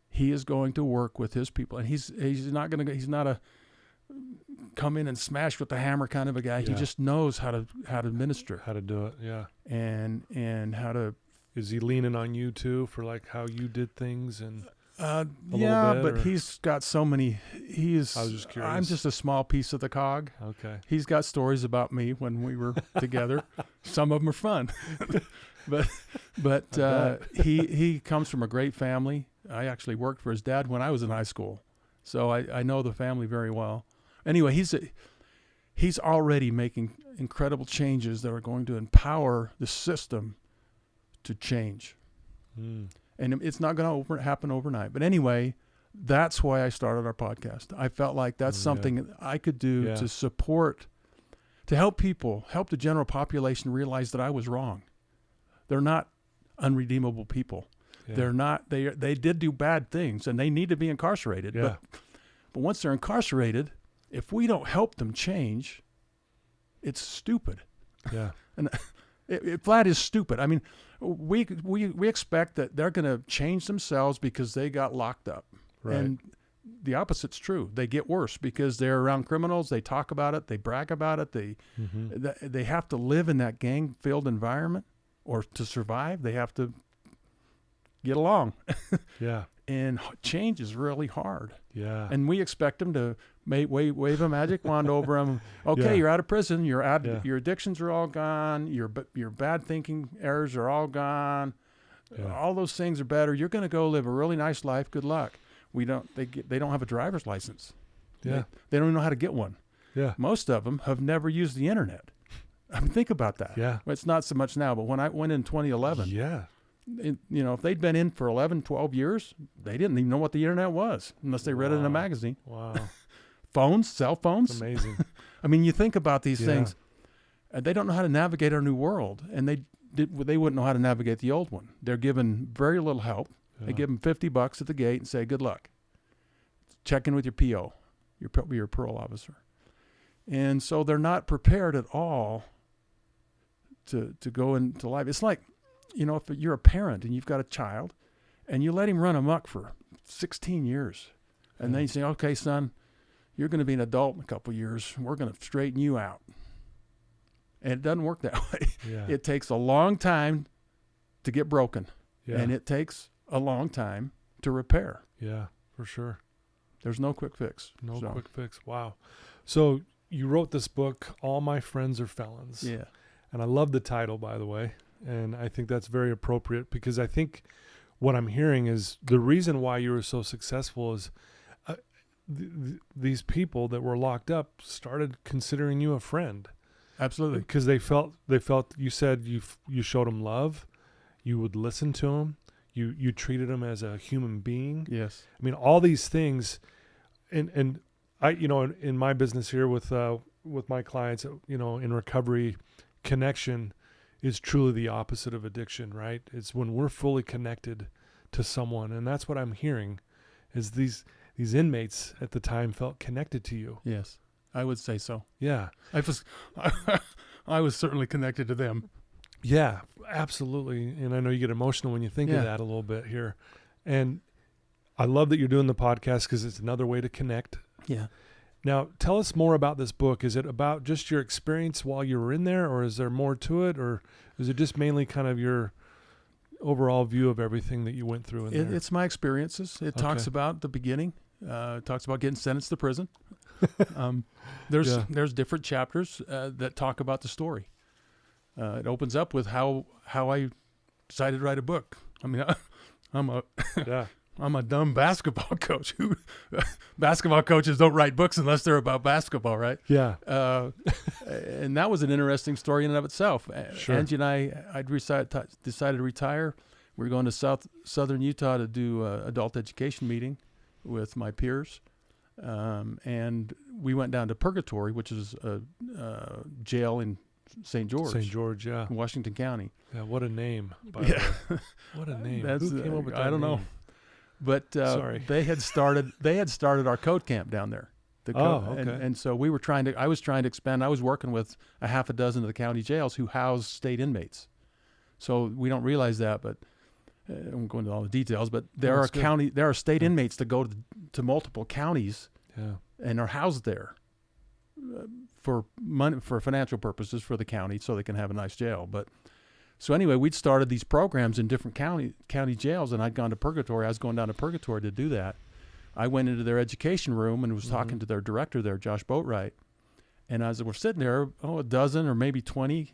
Speaker 3: He is going to work with his people, and he's not a come in and smash with the hammer kind of a guy. He just knows how to minister,
Speaker 2: how to do it. Yeah.
Speaker 3: And how to.
Speaker 2: Is he leaning on you too for like how you did things and?
Speaker 3: But he's got so many. I was
Speaker 2: just curious.
Speaker 3: I'm just a small piece of the cog.
Speaker 2: Okay.
Speaker 3: He's got stories about me when we were together. Some of them are fun, but he comes from a great family. I actually worked for his dad when I was in high school, so I know the family very well. Anyway, he's already making incredible changes that are going to empower the system to change. And it's not going to happen overnight. But anyway, that's why I started our podcast. I felt like that's something I could do to support, to help the general population realize that I was wrong. They're not unredeemable people. Yeah. They're not. They did do bad things, and they need to be incarcerated.
Speaker 2: Yeah.
Speaker 3: But once they're incarcerated, if we don't help them change, it's stupid.
Speaker 2: Yeah.
Speaker 3: And it flat is stupid. I mean, we expect that they're going to change themselves because they got locked up.
Speaker 2: Right.
Speaker 3: And the opposite's true. They get worse because they're around criminals. They talk about it. They brag about it. They have to live in that gang-filled environment, or to survive, they have to get along.
Speaker 2: Yeah.
Speaker 3: And change is really hard.
Speaker 2: Yeah.
Speaker 3: And we expect them to wave a magic wand over them. Okay, you're out of prison. Your addictions are all gone. Your bad thinking errors are all gone.
Speaker 2: Yeah.
Speaker 3: All those things are better. You're going to go live a really nice life. Good luck. They don't have a driver's license.
Speaker 2: Yeah.
Speaker 3: They don't even know how to get one.
Speaker 2: Yeah.
Speaker 3: Most of them have never used the internet. I mean, think about that.
Speaker 2: Yeah.
Speaker 3: Well, it's not so much now, but when I went in 2011, if they'd been in for 11, 12 years, they didn't even know what the internet was unless they read it in a magazine.
Speaker 2: Wow.
Speaker 3: Phones, cell phones.
Speaker 2: It's amazing.
Speaker 3: I mean, you think about these things, and they don't know how to navigate our new world, and they wouldn't know how to navigate the old one. They're given very little help. They give them $50 at the gate and say, good luck. Check in with your PO, your parole officer. And so they're not prepared at all to go into life. It's like, if you're a parent and you've got a child and you let him run amok for 16 years, And then you say, okay, son, you're going to be an adult in a couple of years. We're going to straighten you out. And it doesn't work that way.
Speaker 2: Yeah.
Speaker 3: It takes a long time to get broken.
Speaker 2: Yeah.
Speaker 3: And it takes a long time to repair.
Speaker 2: Yeah, for sure.
Speaker 3: There's no quick fix.
Speaker 2: No quick fix. Wow. So you wrote this book, All My Friends Are Felons.
Speaker 3: Yeah.
Speaker 2: And I love the title, by the way. And I think that's very appropriate because I think what I'm hearing is the reason why you were so successful is these people that were locked up started considering you a friend.
Speaker 3: Absolutely.
Speaker 2: Because they felt you said you showed them love, you would listen to them, you treated them as a human being.
Speaker 3: Yes.
Speaker 2: I mean, all these things, and I, in my business here with my clients, in recovery, connection is truly the opposite of addiction, right? It's when we're fully connected to someone, and that's what I'm hearing, is these inmates at the time felt connected to you.
Speaker 3: Yes, I would say so.
Speaker 2: Yeah,
Speaker 3: I was certainly connected to them.
Speaker 2: yeah, absolutely. And I know you get emotional when you think of that a little bit here, and I love that you're doing the podcast because it's another way to connect.
Speaker 3: Yeah.
Speaker 2: Now, tell us more about this book. Is it about just your experience while you were in there, or is there more to it, or is it just mainly kind of your overall view of everything that you went through in there?
Speaker 3: It's my experiences. It talks about the beginning. It talks about getting sentenced to prison. There's different chapters that talk about the story. It opens up with how I decided to write a book. I mean, I'm a dumb basketball coach. Basketball coaches don't write books unless they're about basketball, right?
Speaker 2: Yeah.
Speaker 3: And that was an interesting story in and of itself.
Speaker 2: Sure.
Speaker 3: Angie and I decided to retire. We were going to southern Utah to do an adult education meeting with my peers. And we went down to Purgatory, which is a jail in St. George.
Speaker 2: St. George, yeah.
Speaker 3: Washington County.
Speaker 2: Yeah, what a name, by the way. What a name. Who came up with that
Speaker 3: I don't know.
Speaker 2: name?
Speaker 3: But
Speaker 2: Sorry.
Speaker 3: they had started our code camp down there.
Speaker 2: Okay.
Speaker 3: And so I was trying to expand. I was working with a half a dozen of the county jails who house state inmates. So we don't realize that, but I won't go into all the details, but there are state inmates that go to multiple counties and are housed there for money, for financial purposes for the county so they can have a nice jail. But so anyway, we'd started these programs in different county jails, and I'd gone to Purgatory. I was going down to Purgatory to do that. I went into their education room and was talking to their director there, Josh Boatwright. And as we're sitting there, a dozen or maybe 20,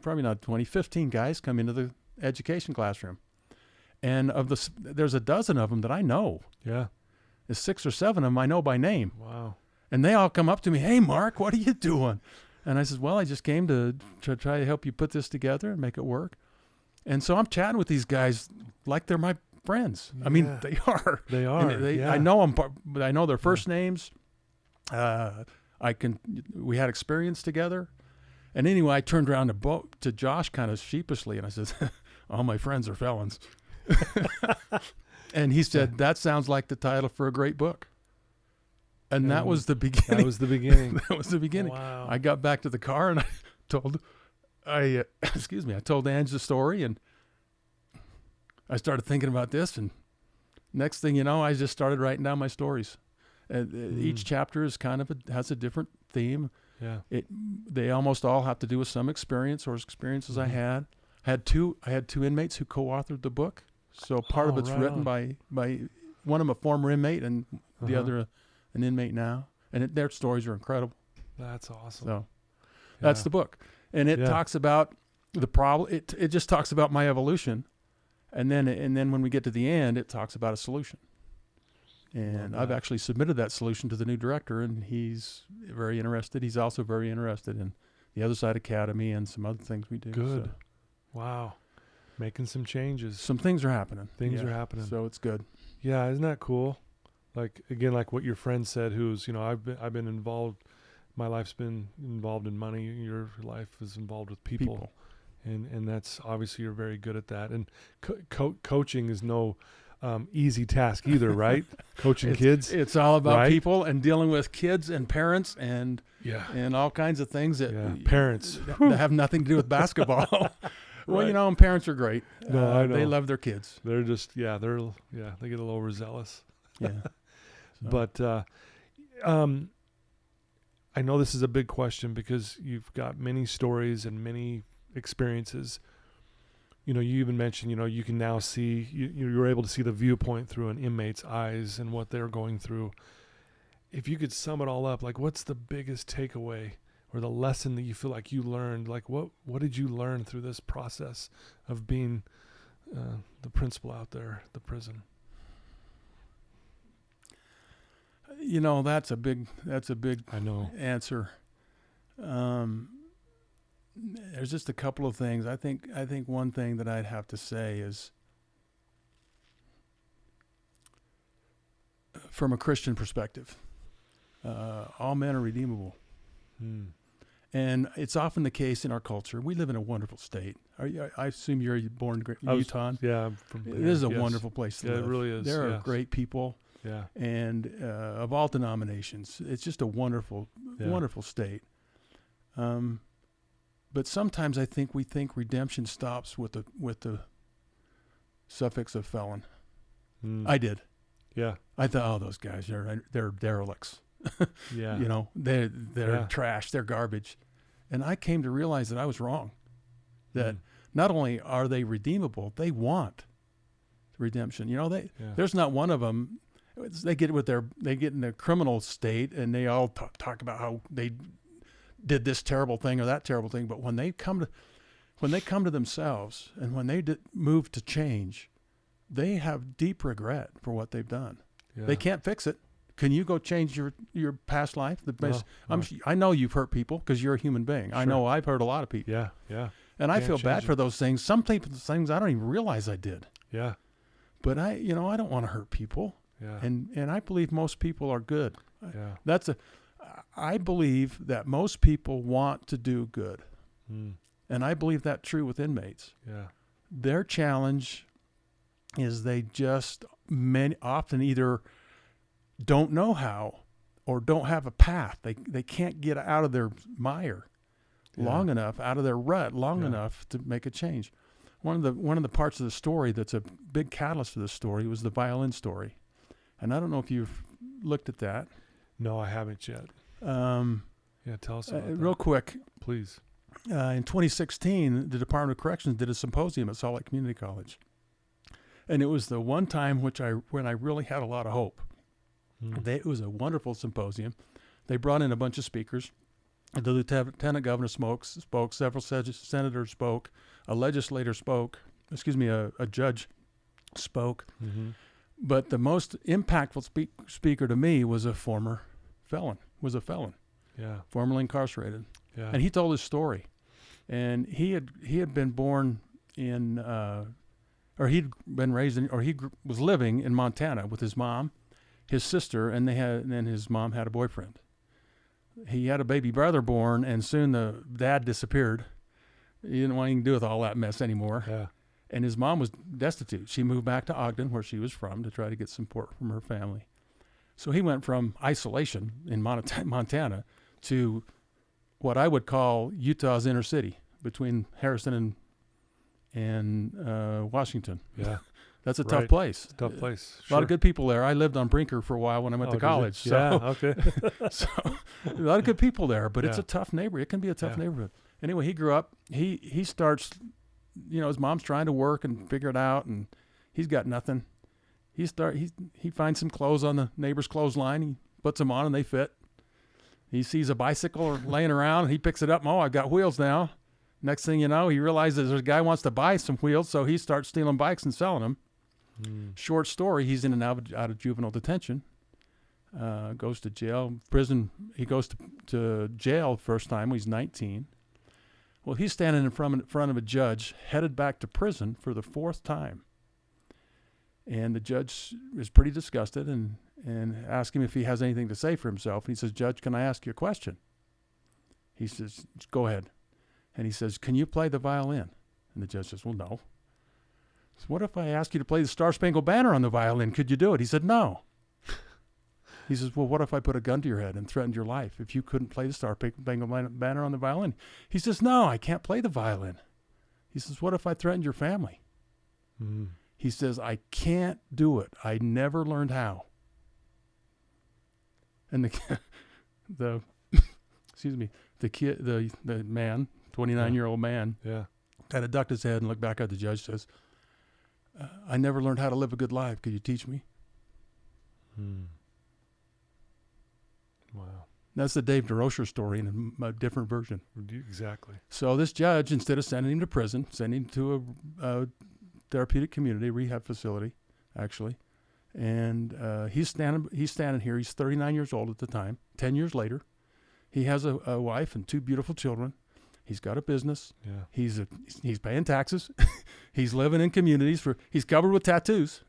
Speaker 3: probably not 20, 15 guys come into the education classroom. And there's a dozen of them that I know.
Speaker 2: Yeah.
Speaker 3: There's 6 or 7 of them I know by name.
Speaker 2: Wow.
Speaker 3: And they all come up to me, "Hey, Mark, what are you doing?" And I said, "Well, I just came to try to help you put this together and make it work." And so I'm chatting with these guys like they're my friends. I mean, they are.
Speaker 2: They are.
Speaker 3: I know them, but I know their first names. We had experience together. And anyway, I turned around to Josh kind of sheepishly, and I said, "All my friends are felons." And he said, "That sounds like the title for a great book." And that was the beginning.
Speaker 2: That was the beginning.
Speaker 3: That was the beginning.
Speaker 2: Wow.
Speaker 3: I got back to the car and I told Ange the story, and I started thinking about this, and next thing you know, I just started writing down my stories. Each chapter is has a different theme.
Speaker 2: Yeah.
Speaker 3: They almost all have to do with some experience or experiences I had. I had two inmates who co-authored the book. So part of it's written by one of them, a former inmate, and the other an inmate now. And their stories are incredible.
Speaker 2: That's awesome.
Speaker 3: So that's the book. And it talks about the problem. It just talks about my evolution. And then when we get to the end, it talks about a solution. And I've actually submitted that solution to the new director, and he's very interested. He's also very interested in the Other Side Academy and some other things we do.
Speaker 2: Good.
Speaker 3: So.
Speaker 2: Wow. Making some changes.
Speaker 3: Some things are happening.
Speaker 2: Things are happening.
Speaker 3: So it's good.
Speaker 2: Yeah, isn't that cool? Like, again, like what your friend said, who's, I've been involved, my life's been involved in money. Your life is involved with people. And that's obviously you're very good at that. And coaching is no easy task either, right? Coaching kids.
Speaker 3: It's all about people and dealing with kids and parents and all kinds of things that
Speaker 2: parents
Speaker 3: that have nothing to do with basketball. Well, and parents are great.
Speaker 2: No, I know.
Speaker 3: They love their kids.
Speaker 2: They're just they get a little overzealous.
Speaker 3: Yeah. So.
Speaker 2: But I know this is a big question because you've got many stories and many experiences. You even mentioned, you can now see, you're able to see the viewpoint through an inmate's eyes and what they're going through. If you could sum it all up, like what's the biggest takeaway or the lesson that you feel like you learned? Like what did you learn through this process of being the principal out there at the prison?
Speaker 3: That's a big
Speaker 2: I know.
Speaker 3: answer. There's just a couple of things. I think one thing that I'd have to say is, from a Christian perspective, all men are redeemable. And it's often the case in our culture. We live in a wonderful state. I assume you're born in Utah.
Speaker 2: Yeah. I'm from
Speaker 3: It is a wonderful place to live.
Speaker 2: It really is.
Speaker 3: There are great people.
Speaker 2: Yeah.
Speaker 3: And of all denominations. It's just a wonderful state. But sometimes I think we think redemption stops with the suffix of felon. I did.
Speaker 2: Yeah.
Speaker 3: I thought, those guys they're derelicts.
Speaker 2: Yeah.
Speaker 3: They're trash. They're garbage. And I came to realize that I was wrong. That not only are they redeemable, they want redemption. There's not one of them. They get in their criminal state and they all talk about how they did this terrible thing or that terrible thing. But when they come to themselves and when they move to change, they have deep regret for what they've done. Yeah. They can't fix it. Can you go change your past life? I know you've hurt people because you're a human being. Sure. I know I've hurt a lot of people.
Speaker 2: Yeah, yeah.
Speaker 3: And I feel bad for those things. Some people's things I don't even realize I did.
Speaker 2: Yeah.
Speaker 3: But I don't want to hurt people.
Speaker 2: Yeah.
Speaker 3: And I believe most people are good.
Speaker 2: Yeah.
Speaker 3: I believe that most people want to do good. And I believe that's true with inmates.
Speaker 2: Yeah.
Speaker 3: Their challenge is they just often either don't know how or don't have a path. They can't get out of their mire long enough, out of their rut long enough to make a change. One of the parts of the story that's a big catalyst for this story was the violin story. And I don't know if you've looked at that.
Speaker 2: No, I haven't yet. Tell us about that.
Speaker 3: Real quick.
Speaker 2: Please.
Speaker 3: In 2016, the Department of Corrections did a symposium at Salt Lake Community College. And it was the one time when I really had a lot of hope. It was a wonderful symposium. They brought in a bunch of speakers. The lieutenant governor spoke, several senators spoke, a legislator spoke, a judge spoke. Mm-hmm. But the most impactful speaker to me was a felon. Yeah. Formerly incarcerated. Yeah. And he told his story. And he had been born in, or he'd been raised in, or he was living in Montana with his mom, his sister, and then his mom had a boyfriend. He had a baby brother born, and soon the dad disappeared. He didn't want anything to do with all that mess anymore. Yeah. And his mom was destitute. She moved back to Ogden, where she was from, to try to get support from her family. So he went from isolation in Montana to what I would call Utah's inner city, between Harrison and Washington.
Speaker 2: Yeah.
Speaker 3: That's a tough place.
Speaker 2: Tough place.
Speaker 3: A lot of good people there. I lived on Brinker for a while when I went to college.
Speaker 2: So, yeah, okay.
Speaker 3: So a lot of good people there, but it's a tough neighborhood. It can be a tough neighborhood. Anyway, he grew up. He starts, his mom's trying to work and figure it out, and he's got nothing. He finds some clothes on the neighbor's clothesline. He puts them on, and they fit. He sees a bicycle laying around, and he picks it up. Oh, I've got wheels now. Next thing you know, he realizes there's a guy who wants to buy some wheels, so he starts stealing bikes and selling them. Short story, he's in and out of juvenile detention, goes to jail, prison. He goes to jail first time when he's 19. Well, he's standing in front of a judge, headed back to prison for the fourth time. And the judge is pretty disgusted and asks him if he has anything to say for himself. And he says, "Judge, can I ask you a question?" He says, "Go ahead." And he says, "Can you play the violin?" And the judge says, "Well, no." So what if I ask you to play the Star Spangled Banner on the violin? Could you do it? He said, "No." He says, "Well, what if I put a gun to your head and threatened your life if you couldn't play the Star Spangled Banner on the violin?" He says, "No, I can't play the violin." He says, "What if I threatened your family?" He says, "I can't do it. I never learned how." And the excuse me, the man, 29-year-old man, kind of ducked his head and looked back at the judge. Says, "I never learned how to live a good life. Could you teach me?"
Speaker 2: Wow.
Speaker 3: That's the Dave DeRocher story in a different version.
Speaker 2: Exactly.
Speaker 3: So this judge, instead of sending him to prison, sending him to a therapeutic community, rehab facility, actually. And he's standing here. He's 39 years old at the time. 10 years later, he has a wife and 2 beautiful children. He's got a business.
Speaker 2: Yeah.
Speaker 3: He's paying taxes. He's living in communities he's covered with tattoos.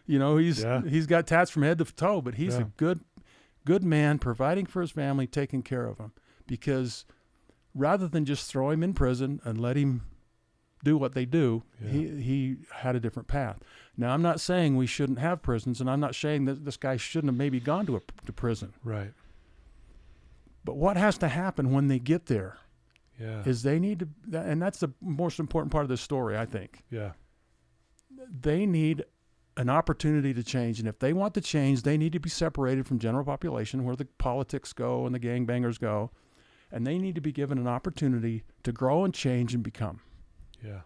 Speaker 3: He's got tats from head to toe, but he's a good man, providing for his family, taking care of them. Because rather than just throw him in prison and let him do what they do, he had a different path. Now, I'm not saying we shouldn't have prisons, and I'm not saying that this guy shouldn't have maybe gone to prison.
Speaker 2: Right.
Speaker 3: But what has to happen when they get there is they need to, and that's the most important part of this story, I think.
Speaker 2: Yeah.
Speaker 3: They need an opportunity to change, and if they want to change, they need to be separated from general population where the politics go and the gangbangers go, and they need to be given an opportunity to grow and change and become.
Speaker 2: Yeah.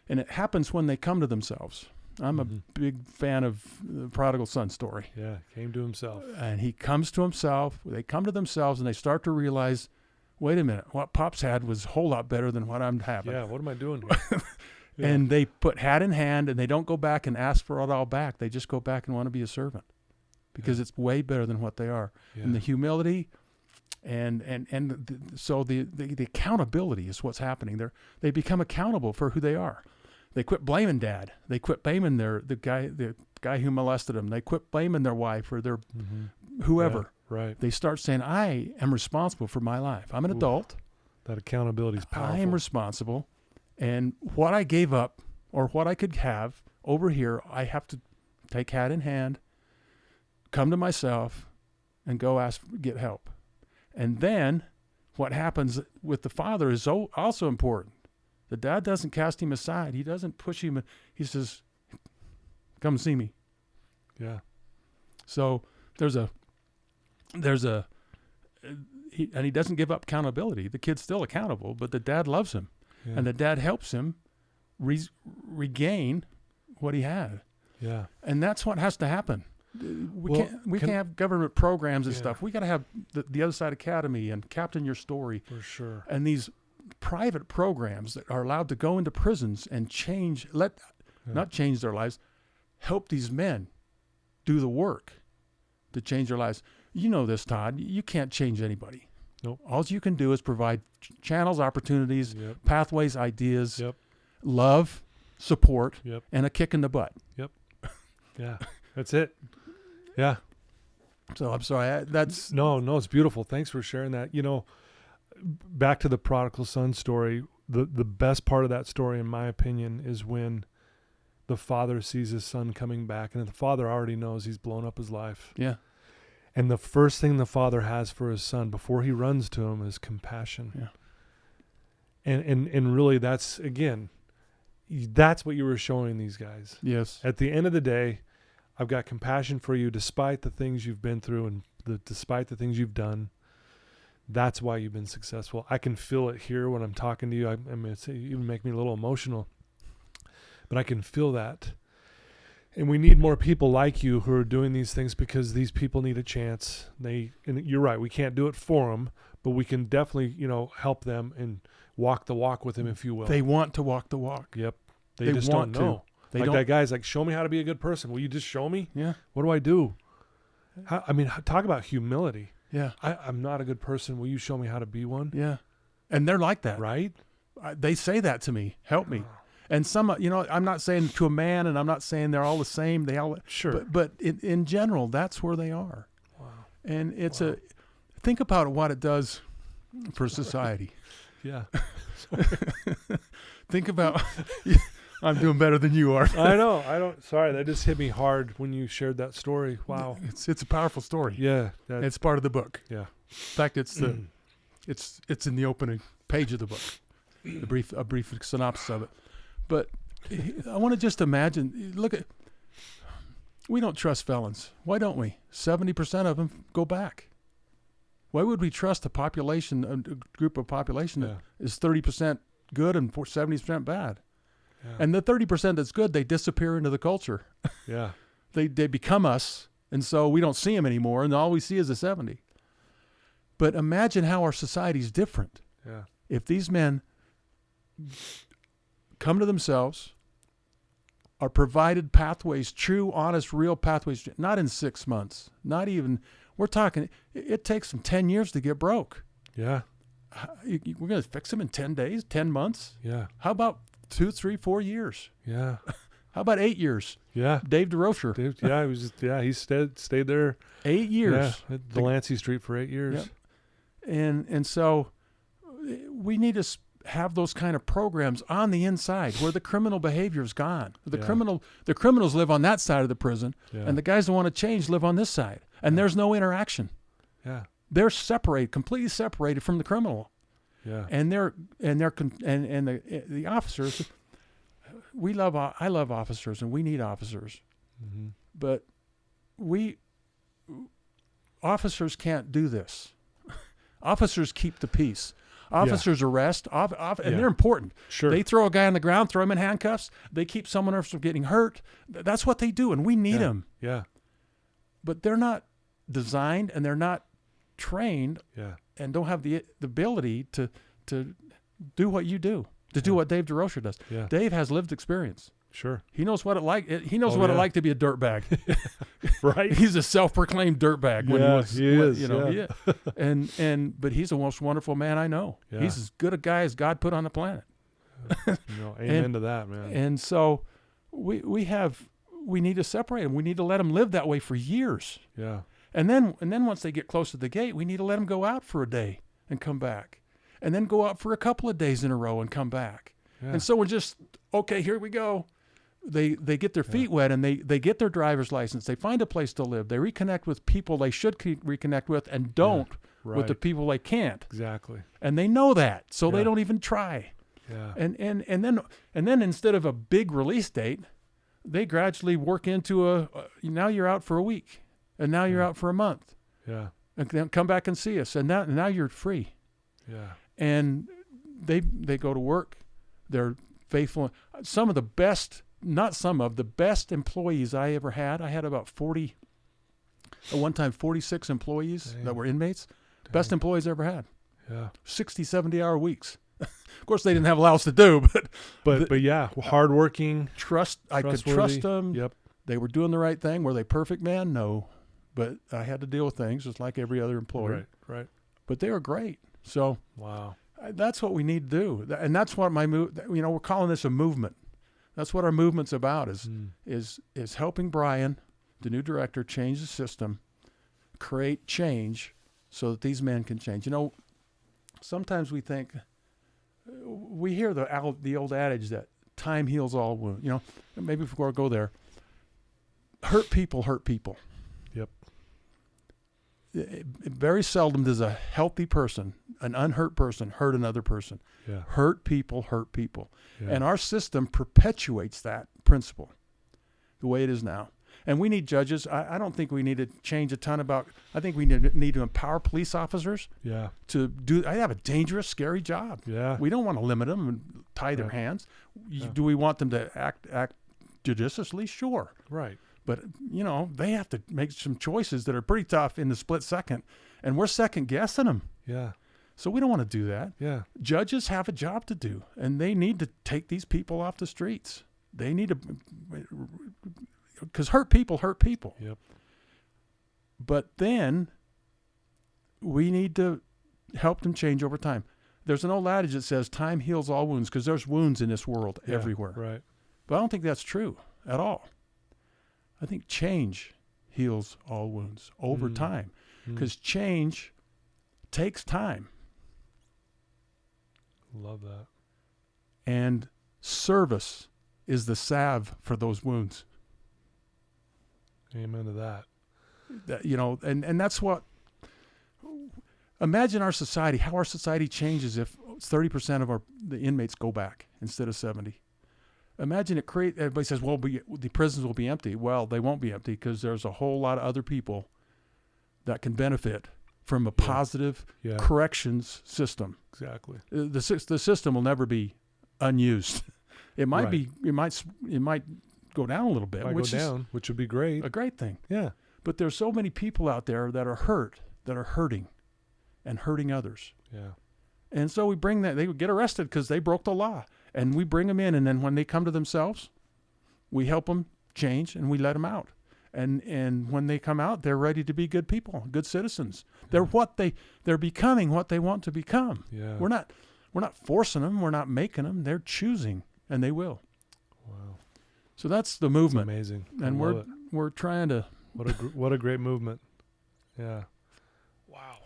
Speaker 3: And it happens when they come to themselves. I'm a big fan of the prodigal son story.
Speaker 2: Yeah, came to himself.
Speaker 3: And he comes to himself. They come to themselves, and they start to realize, wait a minute, what Pops had was a whole lot better than what I'm having.
Speaker 2: Yeah, what am I doing here?
Speaker 3: And they put hat in hand, and they don't go back and ask for it all back. They just go back and want to be a servant because it's way better than what they are.
Speaker 2: Yeah.
Speaker 3: And the humility so the accountability is what's happening. They become accountable for who they are. They quit blaming dad. They quit blaming the guy who molested them. They quit blaming their wife or their whoever.
Speaker 2: Yeah, right.
Speaker 3: They start saying, I am responsible for my life. I'm an adult.
Speaker 2: That accountability is powerful.
Speaker 3: I am responsible. And what I gave up or what I could have over here, I have to take hat in hand, come to myself, and go get help. And then what happens with the father is also important. The dad doesn't cast him aside. He doesn't push him. He says, come see me.
Speaker 2: Yeah.
Speaker 3: So he doesn't give up accountability. The kid's still accountable, but the dad loves him. Yeah. And the dad helps him regain what he had.
Speaker 2: Yeah.
Speaker 3: And that's what has to happen. We can't have government programs and stuff. We got to have the Other Side Academy and Captain Your Story.
Speaker 2: For sure.
Speaker 3: And these private programs that are allowed to go into prisons and not change their lives, help these men do the work to change their lives. You know this, Todd. You can't change anybody.
Speaker 2: Nope.
Speaker 3: All you can do is provide channels, opportunities, pathways, ideas, love, support, and a kick in the butt.
Speaker 2: Yep. Yeah. That's it. Yeah.
Speaker 3: So I'm sorry.
Speaker 2: No, it's beautiful. Thanks for sharing that. Back to the prodigal son story, the best part of that story, in my opinion, is when the father sees his son coming back, and the father already knows he's blown up his life.
Speaker 3: Yeah.
Speaker 2: And the first thing the father has for his son before he runs to him is compassion. Yeah. And really that's what you were showing these guys.
Speaker 3: Yes.
Speaker 2: At the end of the day, I've got compassion for you despite the things you've been through and despite the things you've done. That's why you've been successful. I can feel it here when I'm talking to you. I mean, it's even make me a little emotional, but I can feel that. And we need more people like you who are doing these things because these people need a chance. And you're right. We can't do it for them, but we can definitely, help them and walk the walk with them, if you will.
Speaker 3: They want to walk the walk.
Speaker 2: Yep. They just don't know. That guy's like, show me how to be a good person. Will you just show me?
Speaker 3: Yeah.
Speaker 2: What do I do? Talk about humility.
Speaker 3: Yeah.
Speaker 2: I'm not a good person. Will you show me how to be one?
Speaker 3: Yeah. And they're like that.
Speaker 2: Right?
Speaker 3: They say that to me. Help me. And some, I'm not saying to a man, and I'm not saying they're all the same.
Speaker 2: Sure.
Speaker 3: But in general, that's where they are.
Speaker 2: Wow.
Speaker 3: And think about what it does for society.
Speaker 2: Yeah.
Speaker 3: Think about, I'm doing better than you are.
Speaker 2: I know. Sorry, that just hit me hard when you shared that story. Wow.
Speaker 3: It's a powerful story.
Speaker 2: Yeah.
Speaker 3: It's part of the book.
Speaker 2: Yeah.
Speaker 3: In fact, it's in the opening page of the book, a brief synopsis of it. But I want to just imagine, look at, We don't trust felons. Why don't we? 70% of them go back. Why would we trust a group of population that is 30% good and 70% bad? Yeah. And the 30% that's good, they disappear into the culture.
Speaker 2: Yeah.
Speaker 3: They become us, and so we don't see them anymore, and all we see is the 70. But imagine how our society's different.
Speaker 2: Yeah.
Speaker 3: If these men come to themselves, are provided pathways, true, honest, real pathways, not in 6 months, not even, we're talking, it takes them 10 years to get broke.
Speaker 2: Yeah.
Speaker 3: We're going to fix them in 10 days, 10 months?
Speaker 2: Yeah.
Speaker 3: How about 2, 3, 4 years?
Speaker 2: Yeah.
Speaker 3: How about 8 years?
Speaker 2: Yeah.
Speaker 3: Dave DeRocher.
Speaker 2: He stayed there
Speaker 3: 8 years.
Speaker 2: Yeah, at Delancey Street for 8 years.
Speaker 3: Yep. And so we need to have those kind of programs on the inside where the criminal behavior is gone. The criminals live on that side of the prison, and the guys that want to change live on this side, and there's no interaction. Yeah, they're completely separated from the criminal. Yeah, and the officers. I love officers, and we need officers, but officers can't do this. Officers keep the peace. Officers arrest, and they're important.
Speaker 2: Sure.
Speaker 3: They throw a guy on the ground, throw him in handcuffs. They keep someone else from getting hurt. That's what they do, and we need them.
Speaker 2: Yeah.
Speaker 3: But they're not designed, and they're not trained, and don't have the ability to do what you do, do what Dave DeRocher does. Yeah. Dave has lived experience.
Speaker 2: Sure.
Speaker 3: He knows what it like. He knows what it like to be a dirtbag.
Speaker 2: Right.
Speaker 3: He's a self-proclaimed dirtment when
Speaker 2: he is.
Speaker 3: But he's the most wonderful man I know. Yeah. He's as good a guy as God put on the planet.
Speaker 2: Amen to that, man.
Speaker 3: And so we need to separate them. We need to let them live that way for years.
Speaker 2: Yeah.
Speaker 3: And then once they get close to the gate, we need to let them go out for a day and come back, and then go out for a couple of days in a row and come back. Yeah. And so we're just, okay, here we go. They get their feet wet, and they get their driver's license. They find a place to live. They reconnect with people they should reconnect with, and don't with the people they can't.
Speaker 2: Exactly.
Speaker 3: And they know that, so they don't even try. Yeah. And then instead of a big release date, they gradually work into now you're out for a week, and now you're out for a month. Yeah. And then come back and see us, and now you're free. Yeah. And they go to work. They're faithful. The best employees I ever had. I had about 46 employees that were inmates. Best employees I ever had. Yeah. 60, 70-hour weeks. Of course, they didn't have a lot else to do,
Speaker 2: but hardworking.
Speaker 3: I could trust them. Yep. They were doing the right thing. Were they perfect, man? No. But I had to deal with things just like every other employee.
Speaker 2: Right.
Speaker 3: But they were great. So
Speaker 2: wow.
Speaker 3: That's what we need to do. And that's what we're calling this a movement. That's what our movement's about is helping Brian, the new director, change the system, create change so that these men can change. Sometimes we hear the old adage that time heals all wounds. Maybe before I go there, hurt people hurt people.
Speaker 2: Yep.
Speaker 3: Very seldom does a healthy person, an unhurt person, hurt another person. Yeah. Hurt people hurt people. Yeah. And our system perpetuates that principle the way it is now. And we need judges. I don't think we need to change a ton I think we need to empower police officers to do. They have a dangerous, scary job. Yeah. We don't want to limit them and tie their hands. Yeah. Do we want them to act judiciously? Sure.
Speaker 2: Right.
Speaker 3: But, they have to make some choices that are pretty tough in the split second, and we're second guessing them. Yeah. So we don't want to do that. Yeah. Judges have a job to do, and they need to take these people off the streets. They need to, because hurt people hurt people. Yep. But then we need to help them change over time. There's an old adage that says time heals all wounds, because there's wounds in this world everywhere. Right. But I don't think that's true at all. I think change heals all wounds over time, because change takes time.
Speaker 2: Love that.
Speaker 3: And service is the salve for those wounds.
Speaker 2: Amen to that.
Speaker 3: And that's what, imagine our society, how our society changes if 30% of the inmates go back instead of 70. Imagine everybody says, well, the prisons will be empty. Well, they won't be empty because there's a whole lot of other people that can benefit from a positive corrections system.
Speaker 2: Exactly.
Speaker 3: The system will never be unused. It might
Speaker 2: Right.
Speaker 3: it might go down a little bit,
Speaker 2: Might
Speaker 3: which
Speaker 2: go
Speaker 3: is
Speaker 2: down, which would be great.
Speaker 3: a great thing.
Speaker 2: Yeah.
Speaker 3: But there's so many people out there that are hurting and hurting others.
Speaker 2: Yeah.
Speaker 3: And so we bring that, they would get arrested because they broke the law. And we bring them in, and then when they come to themselves, we help them change and we let them out. And when they come out, they're ready to be good people, good citizens. They're they're becoming what they want to become.
Speaker 2: Yeah.
Speaker 3: We're not forcing them, we're not making them, they're choosing, and they will.
Speaker 2: Wow.
Speaker 3: So that's the movement.
Speaker 2: It's amazing.
Speaker 3: And
Speaker 2: I love it.
Speaker 3: we're trying to
Speaker 2: What a great movement. Yeah. Wow.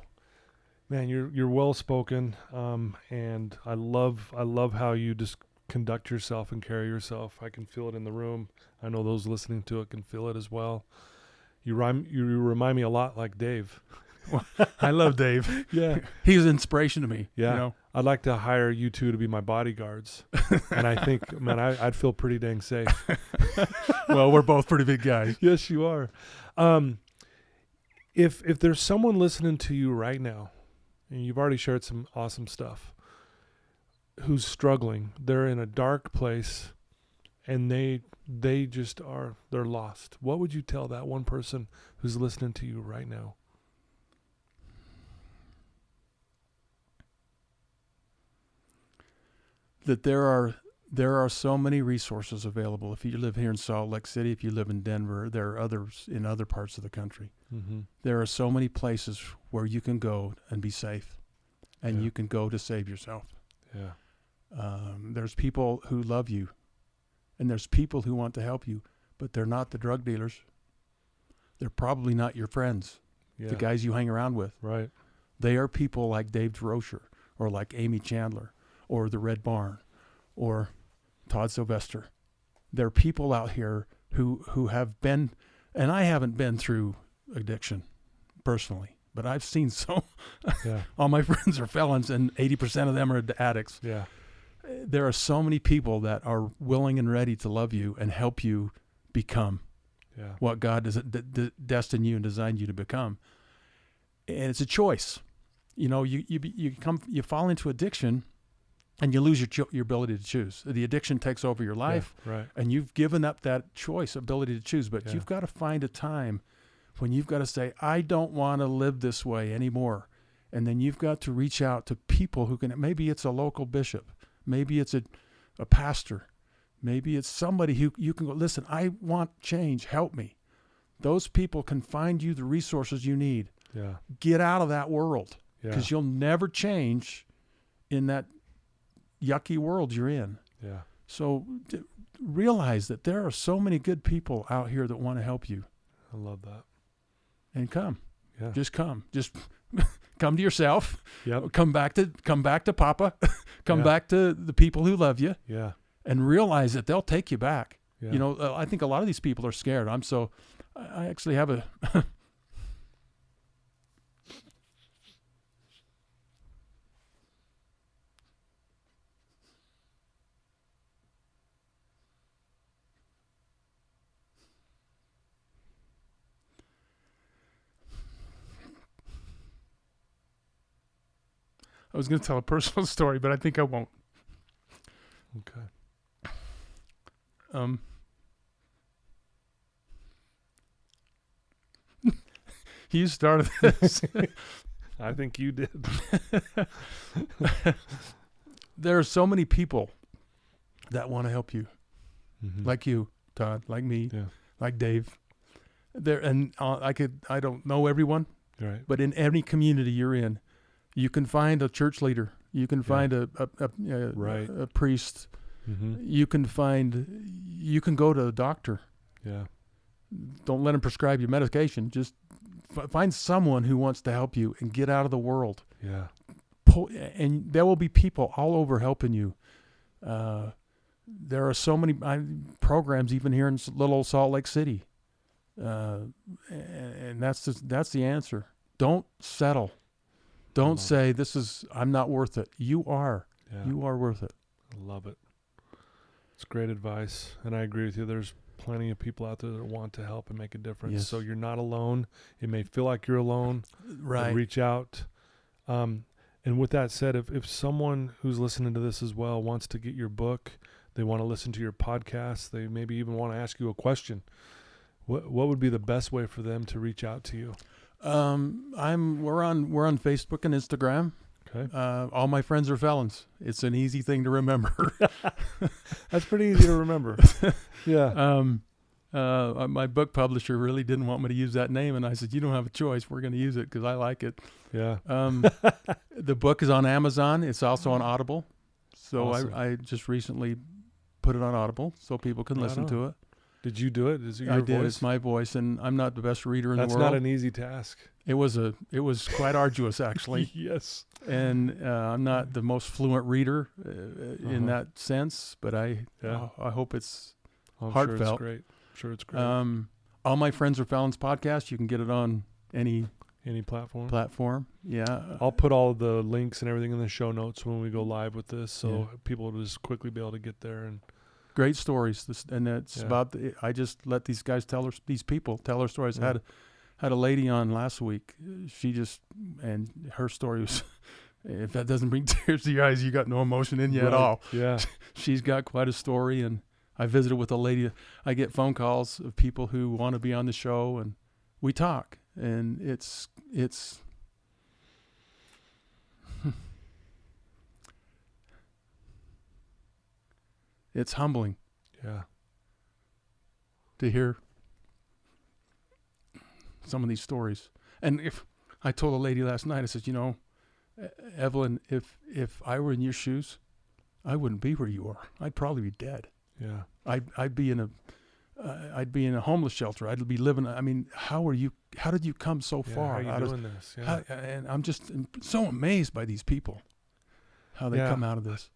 Speaker 2: Man, you're well spoken, and I love how you just conduct yourself and carry yourself. I can feel it in the room. I know those listening to it can feel it as well. You remind me a lot like Dave.
Speaker 3: I love Dave.
Speaker 2: Yeah.
Speaker 3: He's an inspiration to me.
Speaker 2: Yeah.
Speaker 3: You know?
Speaker 2: I'd like to hire you two to be my bodyguards. And I think, man, I'd feel pretty dang safe.
Speaker 3: Well, we're both pretty big guys.
Speaker 2: Yes, you are. If there's someone listening to you right now, and you've already shared some awesome stuff, who's struggling, they're in a dark place, and they're lost. What would you tell that one person who's listening to you right now?
Speaker 3: That there are so many resources available. If you live here in Salt Lake City, if you live in Denver, there are others in other parts of the country.
Speaker 2: Mm-hmm.
Speaker 3: There are so many places where you can go and be safe, and you can go to save yourself.
Speaker 2: Yeah.
Speaker 3: There's people who love you, and there's people who want to help you, but they're not the drug dealers. They're probably not your friends, the guys you hang around with.
Speaker 2: Right.
Speaker 3: They are people like Dave DeRocher, or like Amy Chandler, or the Red Barn, or Todd Sylvester. There are people out here who have been, and I haven't been through addiction personally, but I've seen all my friends are felons, and 80% of them are addicts.
Speaker 2: Yeah.
Speaker 3: There are so many people that are willing and ready to love you and help you become what God has destined you and designed you to become. And it's a choice. You know, you fall into addiction, and you lose your ability to choose. The addiction takes over your life,
Speaker 2: right.
Speaker 3: And you've given up that ability to choose. But you've got to find a time when you've got to say, I don't want to live this way anymore. And then you've got to reach out to people who can, maybe it's a local bishop, maybe it's a pastor, maybe it's somebody who you can go, listen, I want change, help me. Those people can find you the resources you need.
Speaker 2: Yeah.
Speaker 3: Get out of that world, because
Speaker 2: Yeah.
Speaker 3: you'll never change in that yucky world you're in.
Speaker 2: Yeah.
Speaker 3: So realize that there are so many good people out here that want to help you.
Speaker 2: I love that.
Speaker 3: And come.
Speaker 2: Yeah.
Speaker 3: Just come. Just come to yourself.
Speaker 2: Yep.
Speaker 3: Come back to Papa. Come
Speaker 2: Yeah.
Speaker 3: back to the people who love you.
Speaker 2: Yeah.
Speaker 3: And realize that they'll take you back.
Speaker 2: Yeah.
Speaker 3: You know, I think a lot of these people are scared. I actually have a I was going to tell a personal story, but I think I won't.
Speaker 2: Okay.
Speaker 3: You started this.
Speaker 2: I think you did.
Speaker 3: There are so many people that want to help you,
Speaker 2: Mm-hmm.
Speaker 3: like you, Todd, like me,
Speaker 2: Yeah.
Speaker 3: like Dave. I don't know everyone,
Speaker 2: Right.
Speaker 3: but in any community you're in, you can find a church leader. You can find
Speaker 2: Right.
Speaker 3: a priest.
Speaker 2: Mm-hmm.
Speaker 3: You can go to a doctor.
Speaker 2: Yeah.
Speaker 3: Don't let him prescribe you medication. Just find someone who wants to help you and get out of the world.
Speaker 2: Yeah.
Speaker 3: And there will be people all over helping you. There are so many programs even here in little Salt Lake City. And that's the answer. Don't settle. Don't say I'm not worth it. You are.
Speaker 2: Yeah.
Speaker 3: You are worth it.
Speaker 2: I love it. It's great advice, and I agree with you. There's plenty of people out there that want to help and make a difference.
Speaker 3: Yes.
Speaker 2: So you're not alone. It may feel like you're alone.
Speaker 3: Right.
Speaker 2: But reach out. And with that said, if someone who's listening to this as well wants to get your book, they want to listen to your podcast, they maybe even want to ask you a question, what would be the best way for them to reach out to you?
Speaker 3: We're on Facebook and Instagram.
Speaker 2: Okay.
Speaker 3: All My Friends Are Felons. It's an easy thing to remember.
Speaker 2: That's pretty easy to remember. Yeah.
Speaker 3: My book publisher really didn't want me to use that name, and I said, "You don't have a choice. We're going to use it because I like it."
Speaker 2: Yeah.
Speaker 3: The book is on Amazon. It's also on Audible. So
Speaker 2: Awesome.
Speaker 3: I just recently put it on Audible so people can
Speaker 2: Right
Speaker 3: listen
Speaker 2: on.
Speaker 3: to it.
Speaker 2: Did you do it? Is it your
Speaker 3: I did.
Speaker 2: voice?
Speaker 3: It's my voice, and I'm not the best reader in
Speaker 2: That's
Speaker 3: the world.
Speaker 2: not an easy task.
Speaker 3: It was quite arduous, actually.
Speaker 2: Yes.
Speaker 3: And I'm not the most fluent reader in that sense, but I hope it's
Speaker 2: I'm
Speaker 3: heartfelt.
Speaker 2: Sure it's great. Sure it's great.
Speaker 3: All My Friends Are Felons podcast. You can get it on any
Speaker 2: platform.
Speaker 3: Yeah.
Speaker 2: I'll put all of the links and everything in the show notes when we go live with this, so people will just quickly be able to get there. And
Speaker 3: great stories. And it's about I just let these people tell their stories.
Speaker 2: Yeah.
Speaker 3: Had a lady on last week. And her story was, if that doesn't bring tears to your eyes, you got no emotion in you at all.
Speaker 2: Yeah.
Speaker 3: She's got quite a story, and I visited with a lady. I get phone calls of people who want to be on the show, and we talk, and it's it's humbling.
Speaker 2: Yeah.
Speaker 3: To hear some of these stories. And if I told a lady last night, I said, Evelyn, if I were in your shoes, I wouldn't be where you are. I'd probably be dead.
Speaker 2: Yeah.
Speaker 3: I'd be in a homeless shelter. I'd be living. I mean, how did you come so far?
Speaker 2: How are you doing this? Yeah.
Speaker 3: And I'm just so amazed by these people, how they come out of this.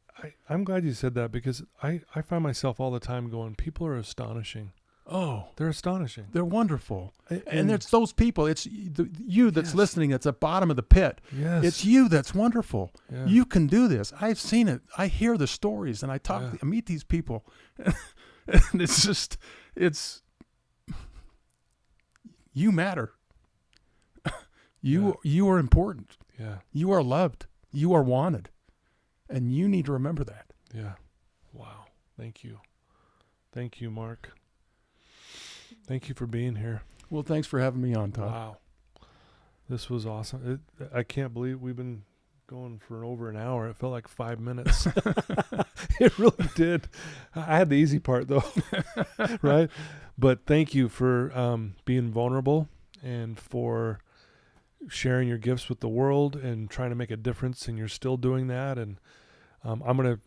Speaker 2: I'm glad you said that, because I find myself all the time going, people are astonishing.
Speaker 3: Oh,
Speaker 2: they're astonishing.
Speaker 3: They're wonderful. And it's those people. It's you that's listening. It's at the bottom of the pit.
Speaker 2: Yes.
Speaker 3: It's you that's wonderful.
Speaker 2: Yeah.
Speaker 3: You can do this. I've seen it. I hear the stories, and I meet these people. And it's you matter. You are important.
Speaker 2: Yeah.
Speaker 3: You are loved. You are wanted. And you need to remember that.
Speaker 2: Yeah. Wow. Thank you. Thank you, Mark. Thank you for being here.
Speaker 3: Well, thanks for having me on, Todd.
Speaker 2: Wow. This was awesome. I can't believe we've been going for over an hour. It felt like 5 minutes. It really did. I had the easy part, though. Right? But thank you for being vulnerable and for sharing your gifts with the world and trying to make a difference, and you're still doing that. And I'm going to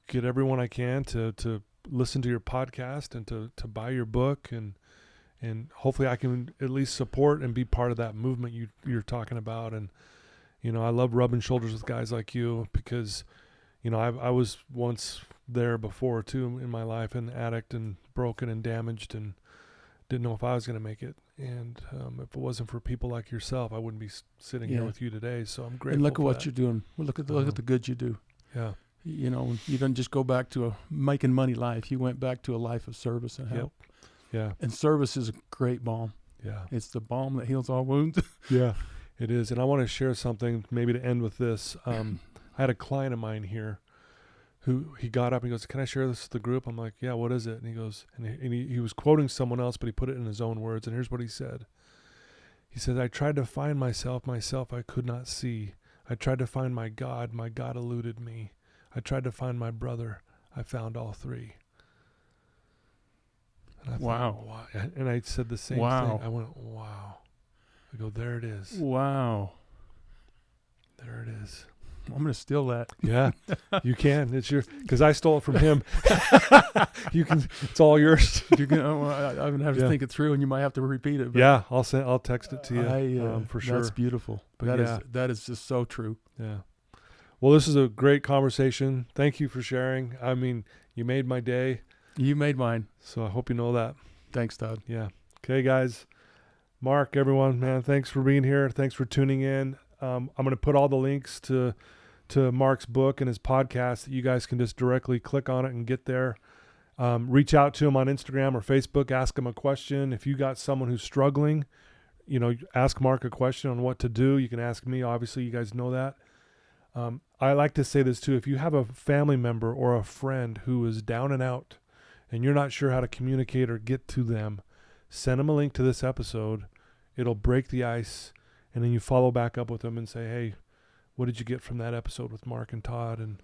Speaker 2: get everyone I can to listen to your podcast and to buy your book, and hopefully I can at least support and be part of that movement you're talking about. And I love rubbing shoulders with guys like you, because I was once there before too in my life, an addict and broken and damaged, and didn't know if I was going to make it. And if it wasn't for people like yourself, I wouldn't be sitting here with you today. So I'm grateful.
Speaker 3: And look at what
Speaker 2: that.
Speaker 3: you're doing. Well, look at the good you do.
Speaker 2: Yeah.
Speaker 3: You didn't just go back to a making money life. You went back to a life of service and help.
Speaker 2: Yeah.
Speaker 3: And service is a great balm.
Speaker 2: Yeah.
Speaker 3: It's the balm that heals all wounds.
Speaker 2: Yeah, it is. And I want to share something maybe to end with this. I had a client of mine here who he got up and he goes, "Can I share this with the group?" I'm like, "Yeah, what is it?" And he goes, and he was quoting someone else, but he put it in his own words. And here's what he said. He said, "I tried to find myself I could not see. I tried to find my God eluded me. I tried to find my brother, I found all three." And I thought, wow. And I said the same thing. I went, wow. I go, there it is.
Speaker 3: Wow.
Speaker 2: There it is.
Speaker 3: I'm going to steal that.
Speaker 2: Yeah, you can. It's because I stole it from him. You can. It's all yours.
Speaker 3: I'm going to have to think it through, and you might have to repeat it.
Speaker 2: Yeah, I'll text it to you for sure.
Speaker 3: That's beautiful.
Speaker 2: But
Speaker 3: that is just so true.
Speaker 2: Yeah. Well, this is a great conversation. Thank you for sharing. I mean, you made my day.
Speaker 3: You made mine.
Speaker 2: So I hope you know that.
Speaker 3: Thanks, Todd.
Speaker 2: Yeah. Okay, guys. Mark, everyone, man, thanks for being here. Thanks for tuning in. I'm going to put all the links to Mark's book and his podcast that you guys can just directly click on it and get there. Reach out to them on Instagram or Facebook. Ask them a question. If you got someone who's struggling, ask Mark a question on what to do. You can ask me. Obviously, you guys know that. I like to say this too. If you have a family member or a friend who is down and out and you're not sure how to communicate or get to them, send them a link to this episode. It'll break the ice. And then you follow back up with them and say, hey, what did you get from that episode with Mark and Todd? And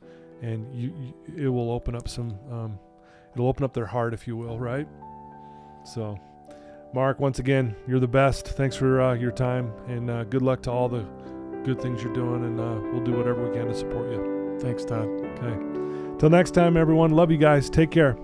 Speaker 2: it will open up it'll open up their heart, if you will, right? So, Mark, once again, you're the best. Thanks for your time, and good luck to all the good things you're doing, and we'll do whatever we can to support you.
Speaker 3: Thanks, Todd.
Speaker 2: Okay. Till next time, everyone. Love you guys. Take care.